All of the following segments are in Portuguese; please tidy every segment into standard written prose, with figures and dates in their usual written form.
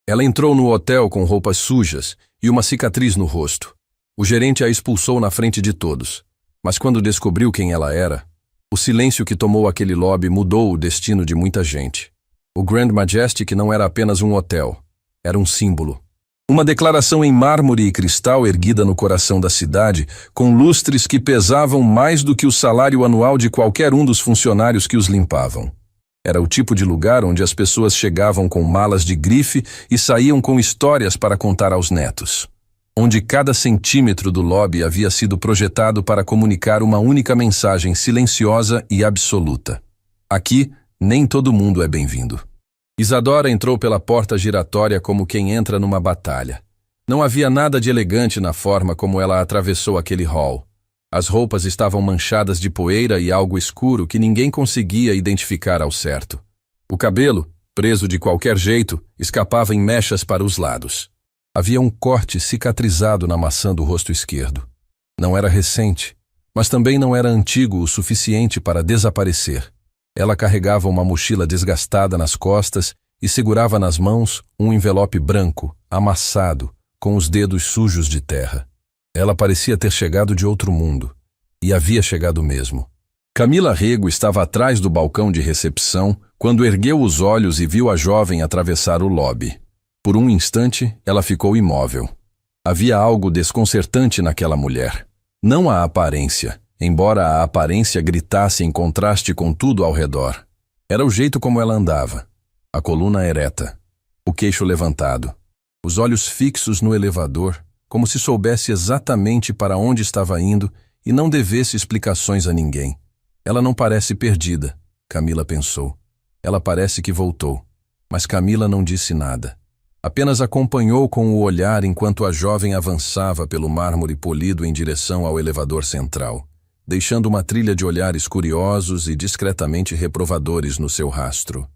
Ela entrou no hotel com roupas sujas e uma cicatriz no rosto. O gerente a expulsou na frente de todos. Mas quando descobriu quem ela era, o silêncio que tomou aquele lobby mudou o destino de muita gente. O Grand Majestic não era apenas um hotel, era um símbolo. Uma declaração em mármore e cristal erguida no coração da cidade, com lustres que pesavam mais do que o salário anual de qualquer um dos funcionários que os limpavam. Era o tipo de lugar onde as pessoas chegavam com malas de grife e saíam com histórias para contar aos netos. Onde cada centímetro do lobby havia sido projetado para comunicar uma única mensagem silenciosa e absoluta. Aqui, nem todo mundo é bem-vindo. Isadora entrou pela porta giratória como quem entra numa batalha. Não havia nada de elegante na forma como ela atravessou aquele hall. As roupas estavam manchadas de poeira e algo escuro que ninguém conseguia identificar ao certo. O cabelo, preso de qualquer jeito, escapava em mechas para os lados. Havia um corte cicatrizado na maçã do rosto esquerdo. Não era recente, mas também não era antigo o suficiente para desaparecer. Ela carregava uma mochila desgastada nas costas e segurava nas mãos um envelope branco, amassado, com os dedos sujos de terra. Ela parecia ter chegado de outro mundo. E havia chegado mesmo. Camila Rego estava atrás do balcão de recepção quando ergueu os olhos e viu a jovem atravessar o lobby. Por um instante, ela ficou imóvel. Havia algo desconcertante naquela mulher. Não a aparência, embora a aparência gritasse em contraste com tudo ao redor. Era o jeito como ela andava. A coluna ereta, o queixo levantado, os olhos fixos no elevador, como se soubesse exatamente para onde estava indo e não devesse explicações a ninguém. Ela não parece perdida, Camila pensou. Ela parece que voltou. Mas Camila não disse nada. Apenas acompanhou com o olhar enquanto a jovem avançava pelo mármore polido em direção ao elevador central, deixando uma trilha de olhares curiosos e discretamente reprovadores no seu rastro.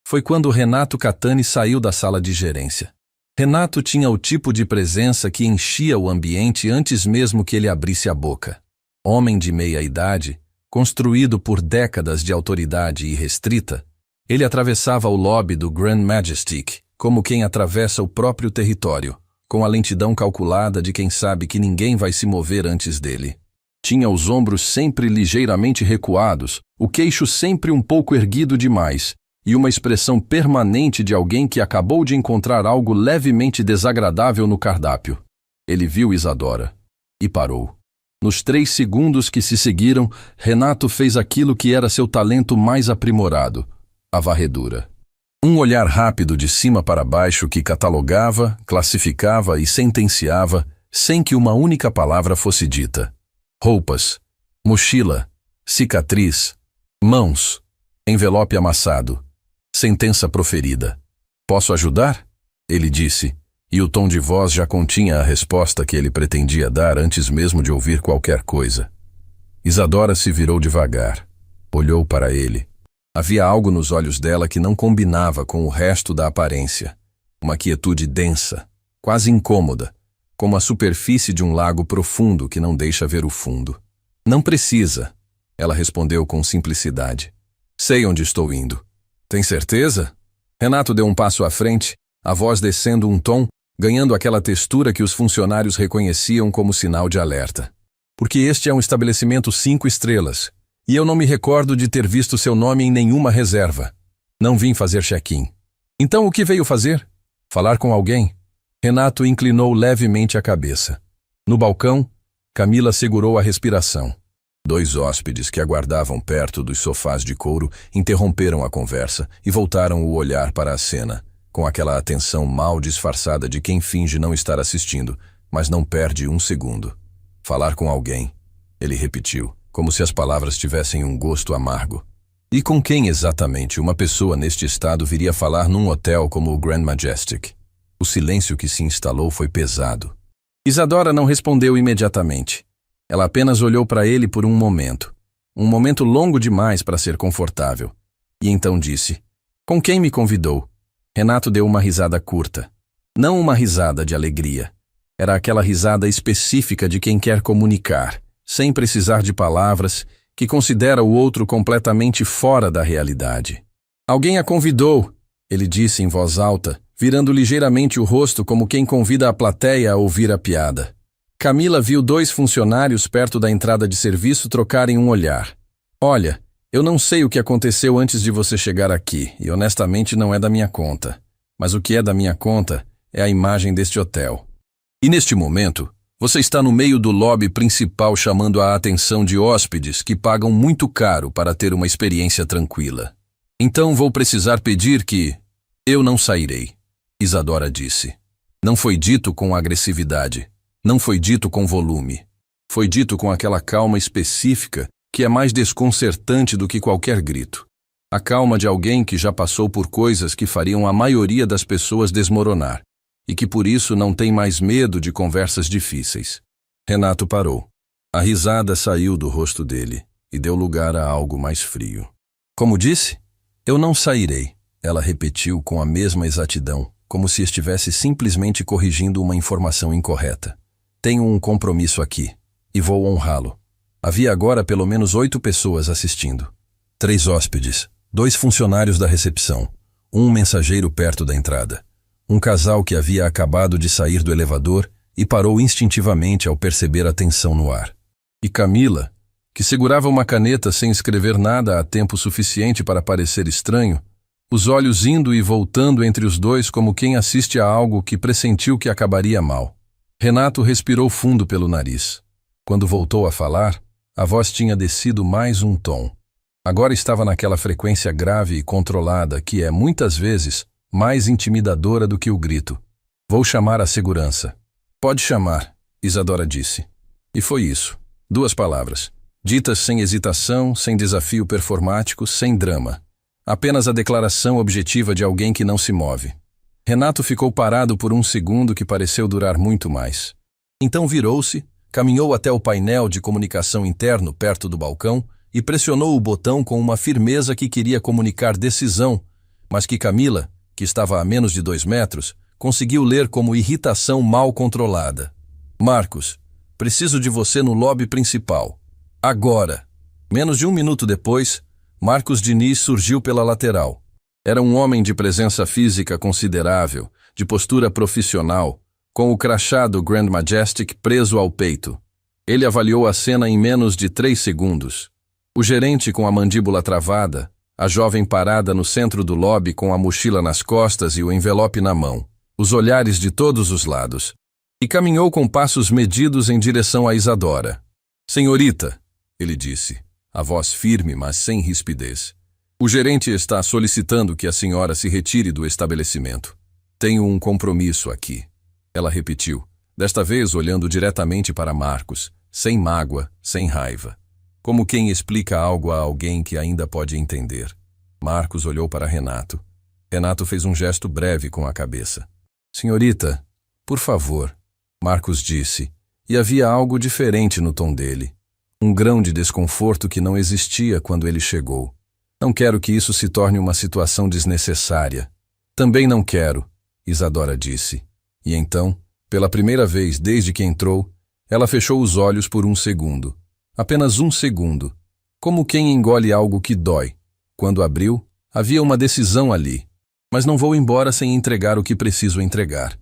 Foi quando Renato Catani saiu da sala de gerência. Renato tinha o tipo de presença que enchia o ambiente antes mesmo que ele abrisse a boca. Homem de meia-idade, construído por décadas de autoridade irrestrita, ele atravessava o lobby do Grand Majestic como quem atravessa o próprio território, com a lentidão calculada de quem sabe que ninguém vai se mover antes dele. Tinha os ombros sempre ligeiramente recuados, o queixo sempre um pouco erguido demais, e uma expressão permanente de alguém que acabou de encontrar algo levemente desagradável no cardápio. Ele viu Isadora e parou. Nos 3 segundos que se seguiram, Renato fez aquilo que era seu talento mais aprimorado, a varredura. Um olhar rápido de cima para baixo que catalogava, classificava e sentenciava sem que uma única palavra fosse dita. Roupas, mochila, cicatriz, mãos, envelope amassado, sentença proferida. Posso ajudar? Ele disse, e o tom de voz já continha a resposta que ele pretendia dar antes mesmo de ouvir qualquer coisa. Isadora se virou devagar, olhou para ele. Havia algo nos olhos dela que não combinava com o resto da aparência. Uma quietude densa, quase incômoda, como a superfície de um lago profundo que não deixa ver o fundo. Não precisa, ela respondeu com simplicidade. Sei onde estou indo. Tem certeza? Renato deu um passo à frente, a voz descendo um tom, ganhando aquela textura que os funcionários reconheciam como sinal de alerta. Porque este é um estabelecimento 5 estrelas. E eu não me recordo de ter visto seu nome em nenhuma reserva. Não vim fazer check-in. Então o que veio fazer? Falar com alguém? Renato inclinou levemente a cabeça. No balcão, Camila segurou a respiração. 2 hóspedes que aguardavam perto dos sofás de couro interromperam a conversa e voltaram o olhar para a cena, com aquela atenção mal disfarçada de quem finge não estar assistindo, mas não perde um segundo. Falar com alguém, ele repetiu, como se as palavras tivessem um gosto amargo. E com quem exatamente uma pessoa neste estado viria falar num hotel como o Grand Majestic? O silêncio que se instalou foi pesado. Isadora não respondeu imediatamente. Ela apenas olhou para ele por um momento longo demais para ser confortável. E então disse, com quem me convidou? Renato deu uma risada curta. Não uma risada de alegria. Era aquela risada específica de quem quer comunicar, sem precisar de palavras, que considera o outro completamente fora da realidade. Alguém a convidou, ele disse em voz alta, virando ligeiramente o rosto como quem convida a plateia a ouvir a piada. Camila viu 2 funcionários perto da entrada de serviço trocarem um olhar. Olha, eu não sei o que aconteceu antes de você chegar aqui, e honestamente não é da minha conta. Mas o que é da minha conta é a imagem deste hotel. E neste momento, você está no meio do lobby principal chamando a atenção de hóspedes que pagam muito caro para ter uma experiência tranquila. Então vou precisar pedir que... Eu não sairei, Isadora disse. Não foi dito com agressividade. Não foi dito com volume. Foi dito com aquela calma específica que é mais desconcertante do que qualquer grito. A calma de alguém que já passou por coisas que fariam a maioria das pessoas desmoronar e que por isso não tem mais medo de conversas difíceis. Renato parou. A risada saiu do rosto dele e deu lugar a algo mais frio. Como disse? Eu não sairei, ela repetiu com a mesma exatidão, como se estivesse simplesmente corrigindo uma informação incorreta. Tenho um compromisso aqui, e vou honrá-lo. Havia agora pelo menos 8 pessoas assistindo. 3 hóspedes, 2 funcionários da recepção, um mensageiro perto da entrada. Um casal que havia acabado de sair do elevador e parou instintivamente ao perceber a tensão no ar. E Camila, que segurava uma caneta sem escrever nada há tempo suficiente para parecer estranho, os olhos indo e voltando entre os dois como quem assiste a algo que pressentiu que acabaria mal. Renato respirou fundo pelo nariz. Quando voltou a falar, a voz tinha descido mais um tom. Agora estava naquela frequência grave e controlada que é, muitas vezes, mais intimidadora do que o grito. Vou chamar a segurança. Pode chamar, Isadora disse. E foi isso. 2 palavras. Ditas sem hesitação, sem desafio performático, sem drama. Apenas a declaração objetiva de alguém que não se move. Renato ficou parado por um segundo que pareceu durar muito mais. Então virou-se, caminhou até o painel de comunicação interno perto do balcão e pressionou o botão com uma firmeza que queria comunicar decisão, mas que Camila, que estava a menos de 2 metros, conseguiu ler como irritação mal controlada. Marcos, preciso de você no lobby principal. Agora. Menos de 1 minuto depois, Marcos Diniz surgiu pela lateral. Era um homem de presença física considerável, de postura profissional, com o crachá do Grand Majestic preso ao peito. Ele avaliou a cena em menos de 3 segundos. O gerente com a mandíbula travada, a jovem parada no centro do lobby com a mochila nas costas e o envelope na mão, os olhares de todos os lados, e caminhou com passos medidos em direção a Isadora. Senhorita, ele disse, a voz firme, mas sem rispidez. O gerente está solicitando que a senhora se retire do estabelecimento. Tenho um compromisso aqui. Ela repetiu, desta vez olhando diretamente para Marcos, sem mágoa, sem raiva. Como quem explica algo a alguém que ainda pode entender. Marcos olhou para Renato. Renato fez um gesto breve com a cabeça. Senhorita, por favor, Marcos disse, e havia algo diferente no tom dele. Um grão de desconforto que não existia quando ele chegou. Não quero que isso se torne uma situação desnecessária. Também não quero, Isadora disse. E então, pela primeira vez desde que entrou, ela fechou os olhos por 1 segundo. Apenas 1 segundo. Como quem engole algo que dói. Quando abriu, havia uma decisão ali. Mas não vou embora sem entregar o que preciso entregar.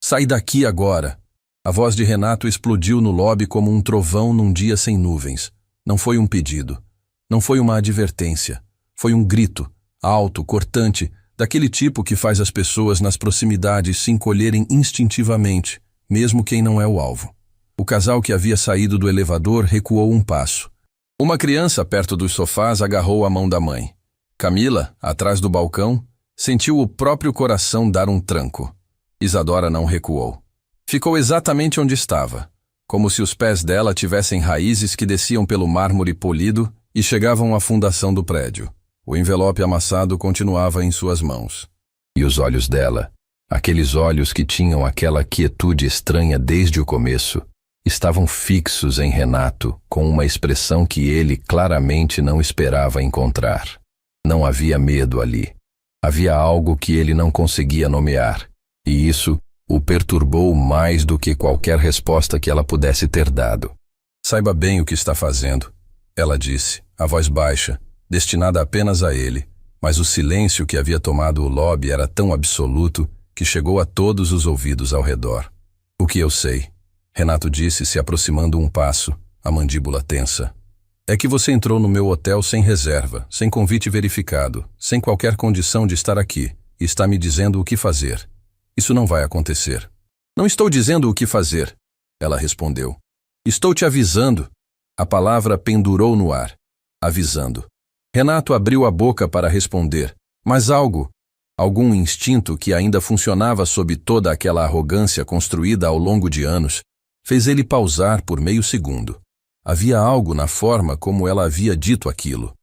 Sai daqui agora. A voz de Renato explodiu no lobby como um trovão num dia sem nuvens. Não foi um pedido. Não foi uma advertência. Foi um grito, alto, cortante, daquele tipo que faz as pessoas nas proximidades se encolherem instintivamente, mesmo quem não é o alvo. O casal que havia saído do elevador recuou um passo. Uma criança perto dos sofás agarrou a mão da mãe. Camila, atrás do balcão, sentiu o próprio coração dar um tranco. Isadora não recuou. Ficou exatamente onde estava, como se os pés dela tivessem raízes que desciam pelo mármore polido e chegavam à fundação do prédio. O envelope amassado continuava em suas mãos. E os olhos dela, aqueles olhos que tinham aquela quietude estranha desde o começo, estavam fixos em Renato com uma expressão que ele claramente não esperava encontrar. Não havia medo ali. Havia algo que ele não conseguia nomear, e isso o perturbou mais do que qualquer resposta que ela pudesse ter dado. Saiba bem o que está fazendo, ela disse, a voz baixa, destinada apenas a ele, Mas o silêncio que havia tomado o lobby era tão absoluto que chegou a todos os ouvidos ao redor. O que eu sei, Renato disse, se aproximando um passo, a mandíbula tensa. É que você entrou no meu hotel sem reserva, sem convite verificado, sem qualquer condição de estar aqui, e está me dizendo o que fazer. Isso não vai acontecer. Não estou dizendo o que fazer, ela respondeu. Estou te avisando. A palavra pendurou no ar. Avisando. Renato abriu a boca para responder, mas algum instinto que ainda funcionava sob toda aquela arrogância construída ao longo de anos, fez ele pausar por meio segundo. Havia algo na forma como ela havia dito aquilo.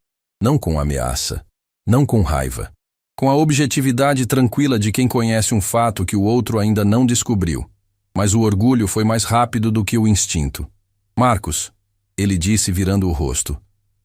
Não com ameaça, não com raiva. Com a objetividade tranquila de quem conhece um fato que o outro ainda não descobriu. Mas o orgulho foi mais rápido do que o instinto. Marcos, ele disse virando o rosto.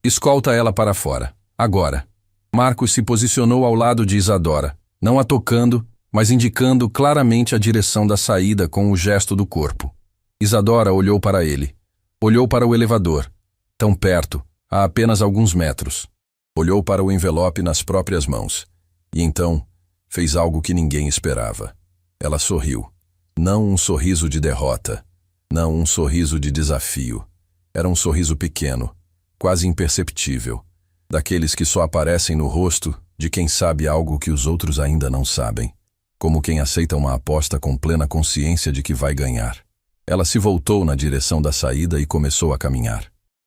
Escolta ela para fora, agora. Marcos se posicionou ao lado de Isadora, não a tocando, mas indicando claramente a direção da saída com o gesto do corpo. Isadora olhou para ele. Olhou para o elevador, tão perto, a apenas alguns metros. Olhou para o envelope nas próprias mãos. E então, fez algo que ninguém esperava. Ela sorriu. Não um sorriso de derrota. Não um sorriso de desafio. Era um sorriso pequeno, quase imperceptível. Daqueles que só aparecem no rosto de quem sabe algo que os outros ainda não sabem. Como quem aceita uma aposta com plena consciência de que vai ganhar. Ela se voltou na direção da saída e começou a caminhar.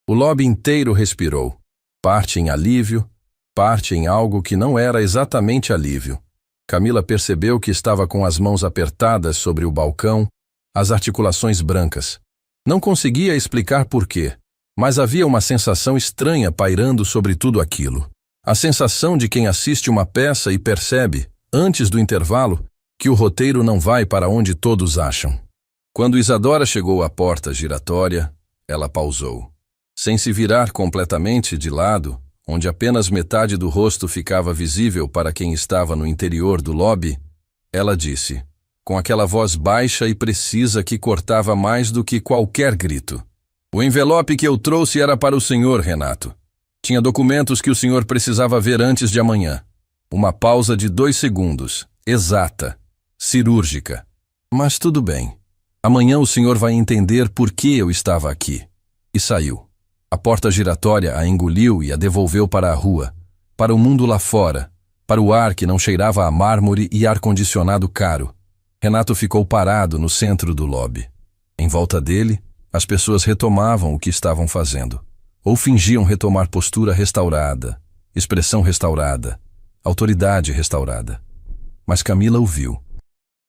O lobby inteiro respirou. Parte em alívio, parte em algo que não era exatamente alívio. Camila percebeu que estava com as mãos apertadas sobre o balcão, as articulações brancas. Não conseguia explicar por quê, mas havia uma sensação estranha pairando sobre tudo aquilo. A sensação de quem assiste uma peça e percebe, antes do intervalo, que o roteiro não vai para onde todos acham. Quando Isadora chegou à porta giratória, ela pausou. Sem se virar completamente de lado, onde apenas metade do rosto ficava visível para quem estava no interior do lobby, ela disse, com aquela voz baixa e precisa que cortava mais do que qualquer grito. O envelope que eu trouxe era para o senhor, Renato. Tinha documentos que o senhor precisava ver antes de amanhã. Uma pausa de 2 segundos, exata, cirúrgica. Mas tudo bem. Amanhã o senhor vai entender por que eu estava aqui. E saiu. A porta giratória a engoliu e a devolveu para a rua, para o mundo lá fora, para o ar que não cheirava a mármore e ar-condicionado caro. Renato ficou parado no centro do lobby. Em volta dele, as pessoas retomavam o que estavam fazendo, ou fingiam retomar postura restaurada, expressão restaurada, autoridade restaurada. Mas Camila o viu.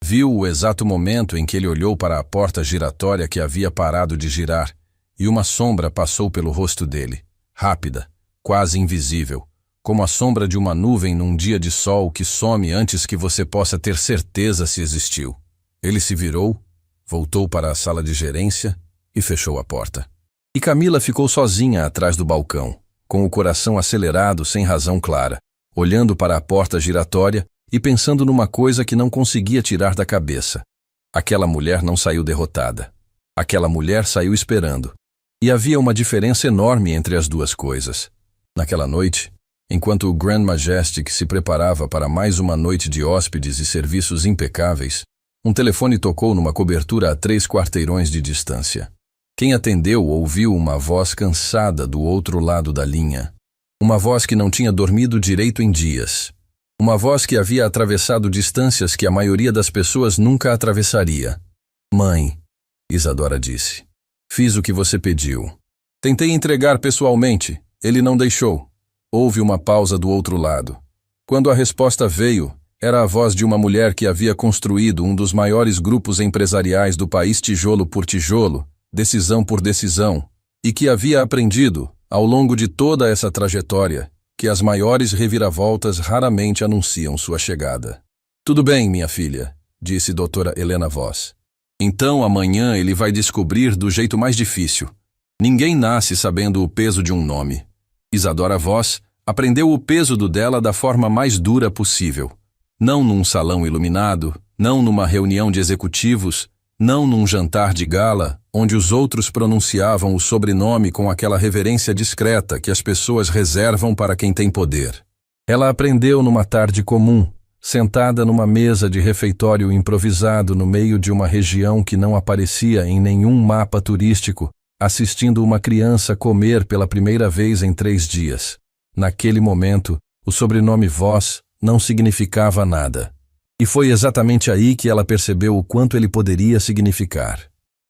Viu o exato momento em que ele olhou para a porta giratória que havia parado de girar, e uma sombra passou pelo rosto dele, rápida, quase invisível, como a sombra de uma nuvem num dia de sol que some antes que você possa ter certeza se existiu. Ele se virou, voltou para a sala de gerência e fechou a porta. E Camila ficou sozinha atrás do balcão, com o coração acelerado sem razão clara, olhando para a porta giratória e pensando numa coisa que não conseguia tirar da cabeça. Aquela mulher não saiu derrotada. Aquela mulher saiu esperando. E havia uma diferença enorme entre as duas coisas. Naquela noite, enquanto o Grand Majestic se preparava para mais uma noite de hóspedes e serviços impecáveis, um telefone tocou numa cobertura a 3 quarteirões de distância. Quem atendeu ouviu uma voz cansada do outro lado da linha. Uma voz que não tinha dormido direito em dias. Uma voz que havia atravessado distâncias que a maioria das pessoas nunca atravessaria. Mãe, Isadora disse. Fiz o que você pediu. Tentei entregar pessoalmente. Ele não deixou. Houve uma pausa do outro lado. Quando a resposta veio, era a voz de uma mulher que havia construído um dos maiores grupos empresariais do país tijolo por tijolo, decisão por decisão, e que havia aprendido, ao longo de toda essa trajetória, que as maiores reviravoltas raramente anunciam sua chegada. Tudo bem, minha filha, disse doutora Helena Voss. Então amanhã ele vai descobrir do jeito mais difícil. Ninguém nasce sabendo o peso de um nome. Isadora Voss aprendeu o peso do dela da forma mais dura possível. Não num salão iluminado, não numa reunião de executivos, não num jantar de gala, onde os outros pronunciavam o sobrenome com aquela reverência discreta que as pessoas reservam para quem tem poder. Ela aprendeu numa tarde comum, sentada numa mesa de refeitório improvisado no meio de uma região que não aparecia em nenhum mapa turístico, assistindo uma criança comer pela primeira vez em 3 dias. Naquele momento, o sobrenome Voss não significava nada. E foi exatamente aí que ela percebeu o quanto ele poderia significar.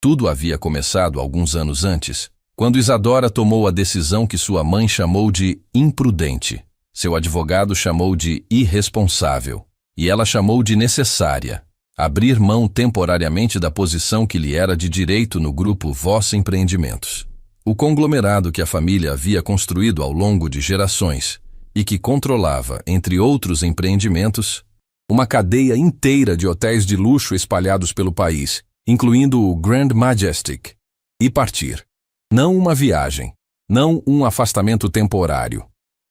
Tudo havia começado alguns anos antes, quando Isadora tomou a decisão que sua mãe chamou de imprudente, seu advogado chamou de irresponsável, e ela chamou de necessária: abrir mão temporariamente da posição que lhe era de direito no grupo Voss Empreendimentos. O conglomerado que a família havia construído ao longo de gerações e que controlava, entre outros empreendimentos, uma cadeia inteira de hotéis de luxo espalhados pelo país, incluindo o Grand Majestic, e partir. Não uma viagem, não um afastamento temporário.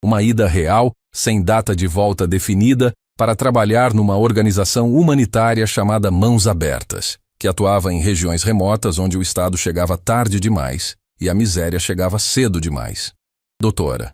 Uma ida real, sem data de volta definida, para trabalhar numa organização humanitária chamada Mãos Abertas, que atuava em regiões remotas onde o Estado chegava tarde demais e a miséria chegava cedo demais. Doutora,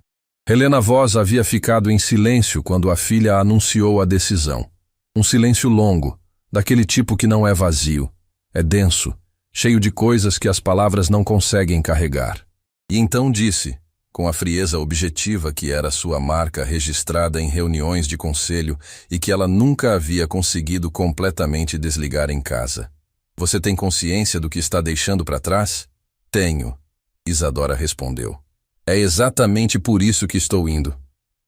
Helena Voss havia ficado em silêncio quando a filha anunciou a decisão. Um silêncio longo, daquele tipo que não é vazio, é denso, cheio de coisas que as palavras não conseguem carregar. E então disse, com a frieza objetiva que era sua marca registrada em reuniões de conselho e que ela nunca havia conseguido completamente desligar em casa: "Você tem consciência do que está deixando para trás?" "Tenho", Isadora respondeu. "É exatamente por isso que estou indo."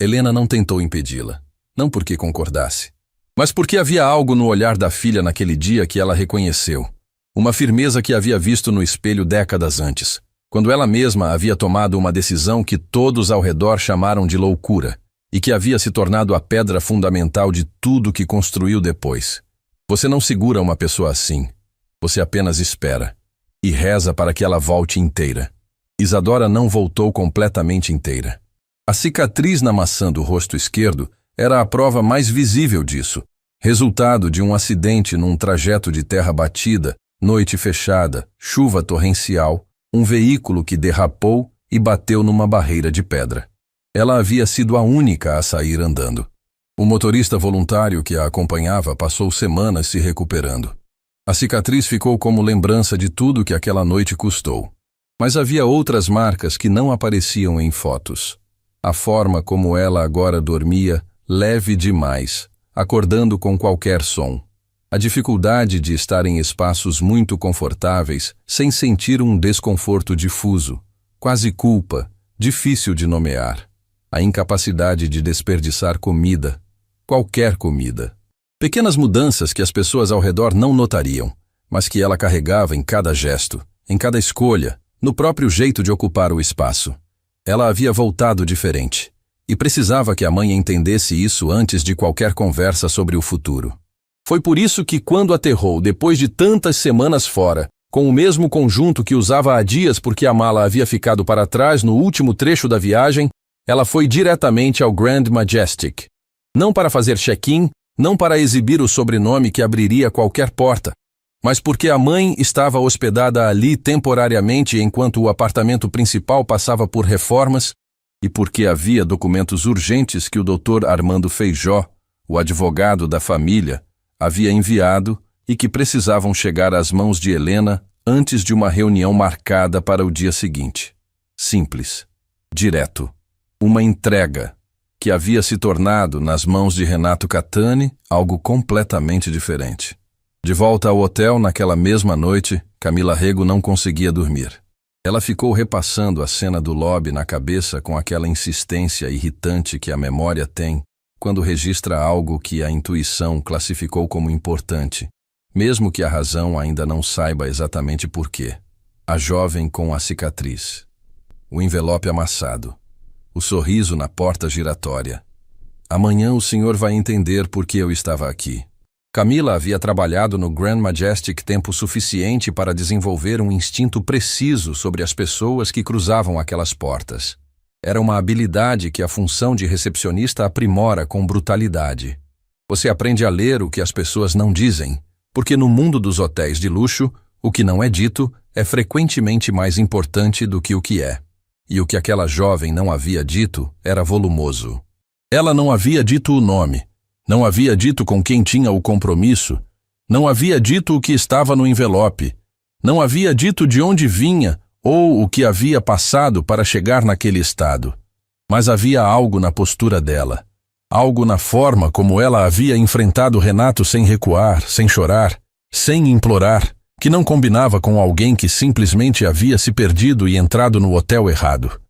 Helena não tentou impedi-la, não porque concordasse, mas porque havia algo no olhar da filha naquele dia que ela reconheceu. Uma firmeza que havia visto no espelho décadas antes, quando ela mesma havia tomado uma decisão que todos ao redor chamaram de loucura e que havia se tornado a pedra fundamental de tudo que construiu depois. Você não segura uma pessoa assim. Você apenas espera e reza para que ela volte inteira. Isadora não voltou completamente inteira. A cicatriz na maçã do rosto esquerdo era a prova mais visível disso, resultado de um acidente num trajeto de terra batida, noite fechada, chuva torrencial, um veículo que derrapou e bateu numa barreira de pedra. Ela havia sido a única a sair andando. O motorista voluntário que a acompanhava passou semanas se recuperando. A cicatriz ficou como lembrança de tudo que aquela noite custou. Mas havia outras marcas que não apareciam em fotos. A forma como ela agora dormia, leve demais, acordando com qualquer som. A dificuldade de estar em espaços muito confortáveis sem sentir um desconforto difuso, quase culpa, difícil de nomear. A incapacidade de desperdiçar comida, qualquer comida. Pequenas mudanças que as pessoas ao redor não notariam, mas que ela carregava em cada gesto, em cada escolha, no próprio jeito de ocupar o espaço. Ela havia voltado diferente, e precisava que a mãe entendesse isso antes de qualquer conversa sobre o futuro. Foi por isso que, quando aterrou depois de tantas semanas fora, com o mesmo conjunto que usava há dias porque a mala havia ficado para trás no último trecho da viagem, ela foi diretamente ao Grand Majestic. Não para fazer check-in, não para exibir o sobrenome que abriria qualquer porta, mas porque a mãe estava hospedada ali temporariamente enquanto o apartamento principal passava por reformas e porque havia documentos urgentes que o Dr. Armando Feijó, o advogado da família, havia enviado e que precisavam chegar às mãos de Helena antes de uma reunião marcada para o dia seguinte. Simples, direto, uma entrega que havia se tornado, nas mãos de Renato Catani, algo completamente diferente. De volta ao hotel naquela mesma noite, Camila Rego não conseguia dormir. Ela ficou repassando a cena do lobby na cabeça com aquela insistência irritante que a memória tem quando registra algo que a intuição classificou como importante, mesmo que a razão ainda não saiba exatamente por quê. A jovem com a cicatriz, o envelope amassado, o sorriso na porta giratória. Amanhã o senhor vai entender por que eu estava aqui. Camila havia trabalhado no Grand Majestic tempo suficiente para desenvolver um instinto preciso sobre as pessoas que cruzavam aquelas portas. Era uma habilidade que a função de recepcionista aprimora com brutalidade. Você aprende a ler o que as pessoas não dizem, porque no mundo dos hotéis de luxo, o que não é dito é frequentemente mais importante do que o que é. E o que aquela jovem não havia dito era volumoso. Ela não havia dito o nome, não havia dito com quem tinha o compromisso, não havia dito o que estava no envelope, não havia dito de onde vinha ou o que havia passado para chegar naquele estado. Mas havia algo na postura dela, algo na forma como ela havia enfrentado Renato sem recuar, sem chorar, sem implorar, que não combinava com alguém que simplesmente havia se perdido e entrado no hotel errado.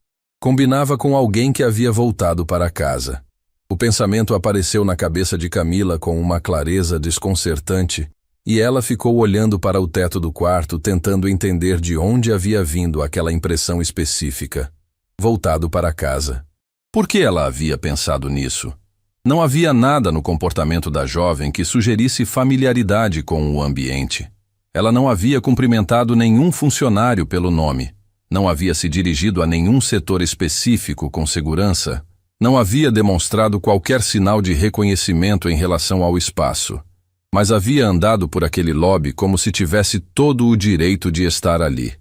Combinava com alguém que havia voltado para casa. O pensamento apareceu na cabeça de Camila com uma clareza desconcertante, e ela ficou olhando para o teto do quarto, tentando entender de onde havia vindo aquela impressão específica. Voltado para casa. Por que ela havia pensado nisso? Não havia nada no comportamento da jovem que sugerisse familiaridade com o ambiente. Ela não havia cumprimentado nenhum funcionário pelo nome, não havia se dirigido a nenhum setor específico com segurança, não havia demonstrado qualquer sinal de reconhecimento em relação ao espaço, mas havia andado por aquele lobby como se tivesse todo o direito de estar ali.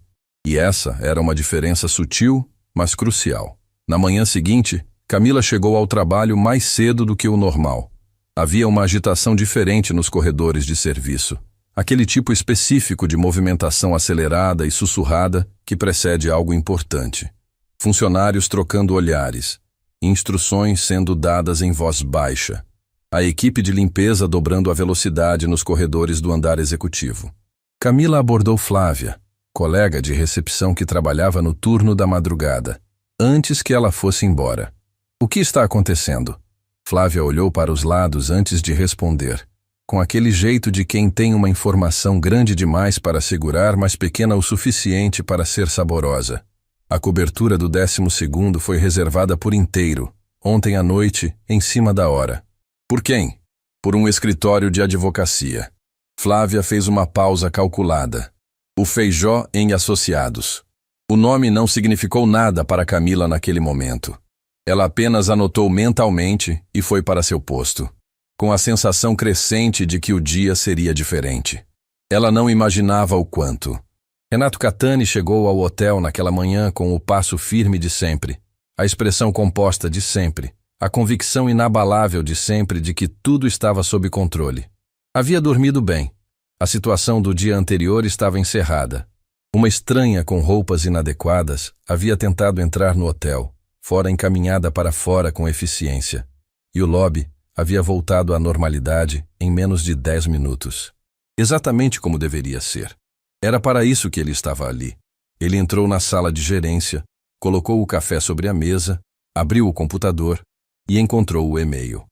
E essa era uma diferença sutil, mas crucial. Na manhã seguinte, Camila chegou ao trabalho mais cedo do que o normal. Havia uma agitação diferente nos corredores de serviço. Aquele tipo específico de movimentação acelerada e sussurrada que precede algo importante. Funcionários trocando olhares, instruções sendo dadas em voz baixa. A equipe de limpeza dobrando a velocidade nos corredores do andar executivo. Camila abordou Flávia, colega de recepção que trabalhava no turno da madrugada, antes que ela fosse embora. O que está acontecendo? Flávia olhou para os lados antes de responder, com aquele jeito de quem tem uma informação grande demais para segurar, mas pequena o suficiente para ser saborosa. A cobertura do 12º foi reservada por inteiro, ontem à noite, em cima da hora. Por quem? Por um escritório de advocacia. Flávia fez uma pausa calculada. O Feijó em Associados. O nome não significou nada para Camila naquele momento. Ela apenas anotou mentalmente e foi para seu posto, com a sensação crescente de que o dia seria diferente. Ela não imaginava o quanto. Renato Catani chegou ao hotel naquela manhã com o passo firme de sempre, a expressão composta de sempre, a convicção inabalável de sempre de que tudo estava sob controle. Havia dormido bem. A situação do dia anterior estava encerrada. Uma estranha com roupas inadequadas havia tentado entrar no hotel, fora encaminhada para fora com eficiência, e o lobby havia voltado à normalidade em menos de 10 minutos. Exatamente como deveria ser. Era para isso que ele estava ali. Ele entrou na sala de gerência, colocou o café sobre a mesa, abriu o computador e encontrou o e-mail.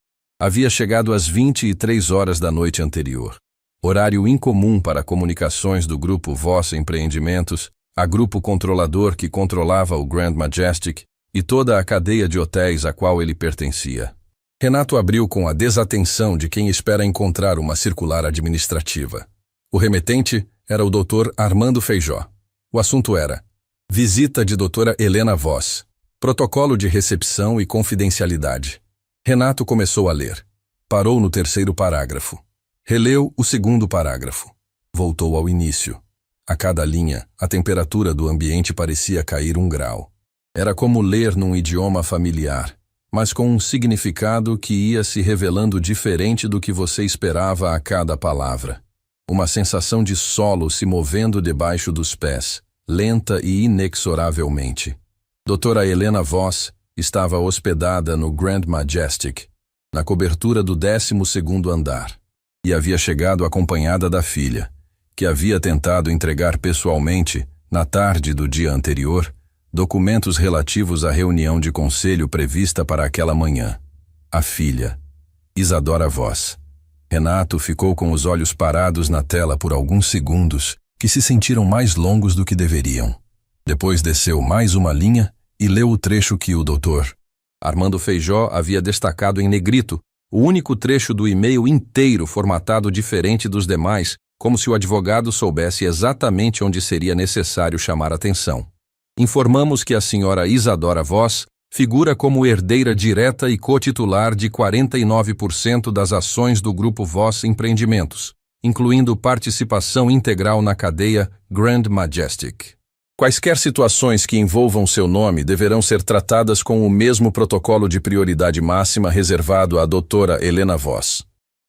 Havia chegado às 23 horas da noite anterior. Horário incomum para comunicações do grupo Voss Empreendimentos, a grupo controlador que controlava o Grand Majestic e toda a cadeia de hotéis a qual ele pertencia. Renato abriu com a desatenção de quem espera encontrar uma circular administrativa. O remetente era o Dr. Armando Feijó. O assunto era: visita de Dra. Helena Voss. Protocolo de recepção e confidencialidade. Renato começou a ler. Parou no 3º parágrafo. Releu o 2º parágrafo. Voltou ao início. A cada linha, a temperatura do ambiente parecia cair 1 grau. Era como ler num idioma familiar, mas com um significado que ia se revelando diferente do que você esperava a cada palavra. Uma sensação de solo se movendo debaixo dos pés, lenta e inexoravelmente. Doutora Helena Voss estava hospedada no Grand Majestic, na cobertura do 12º andar, e havia chegado acompanhada da filha, que havia tentado entregar pessoalmente, na tarde do dia anterior, documentos relativos à reunião de conselho prevista para aquela manhã. A filha, Isadora Voss. Renato ficou com os olhos parados na tela por alguns segundos, que se sentiram mais longos do que deveriam. Depois desceu mais uma linha e leu o trecho que o Dr. Armando Feijó havia destacado em negrito, o único trecho do e-mail inteiro formatado diferente dos demais, como se o advogado soubesse exatamente onde seria necessário chamar atenção. Informamos que a senhora Isadora Voss figura como herdeira direta e cotitular de 49% das ações do Grupo Voss Empreendimentos, incluindo participação integral na cadeia Grand Majestic. Quaisquer situações que envolvam seu nome deverão ser tratadas com o mesmo protocolo de prioridade máxima reservado à doutora Helena Voss.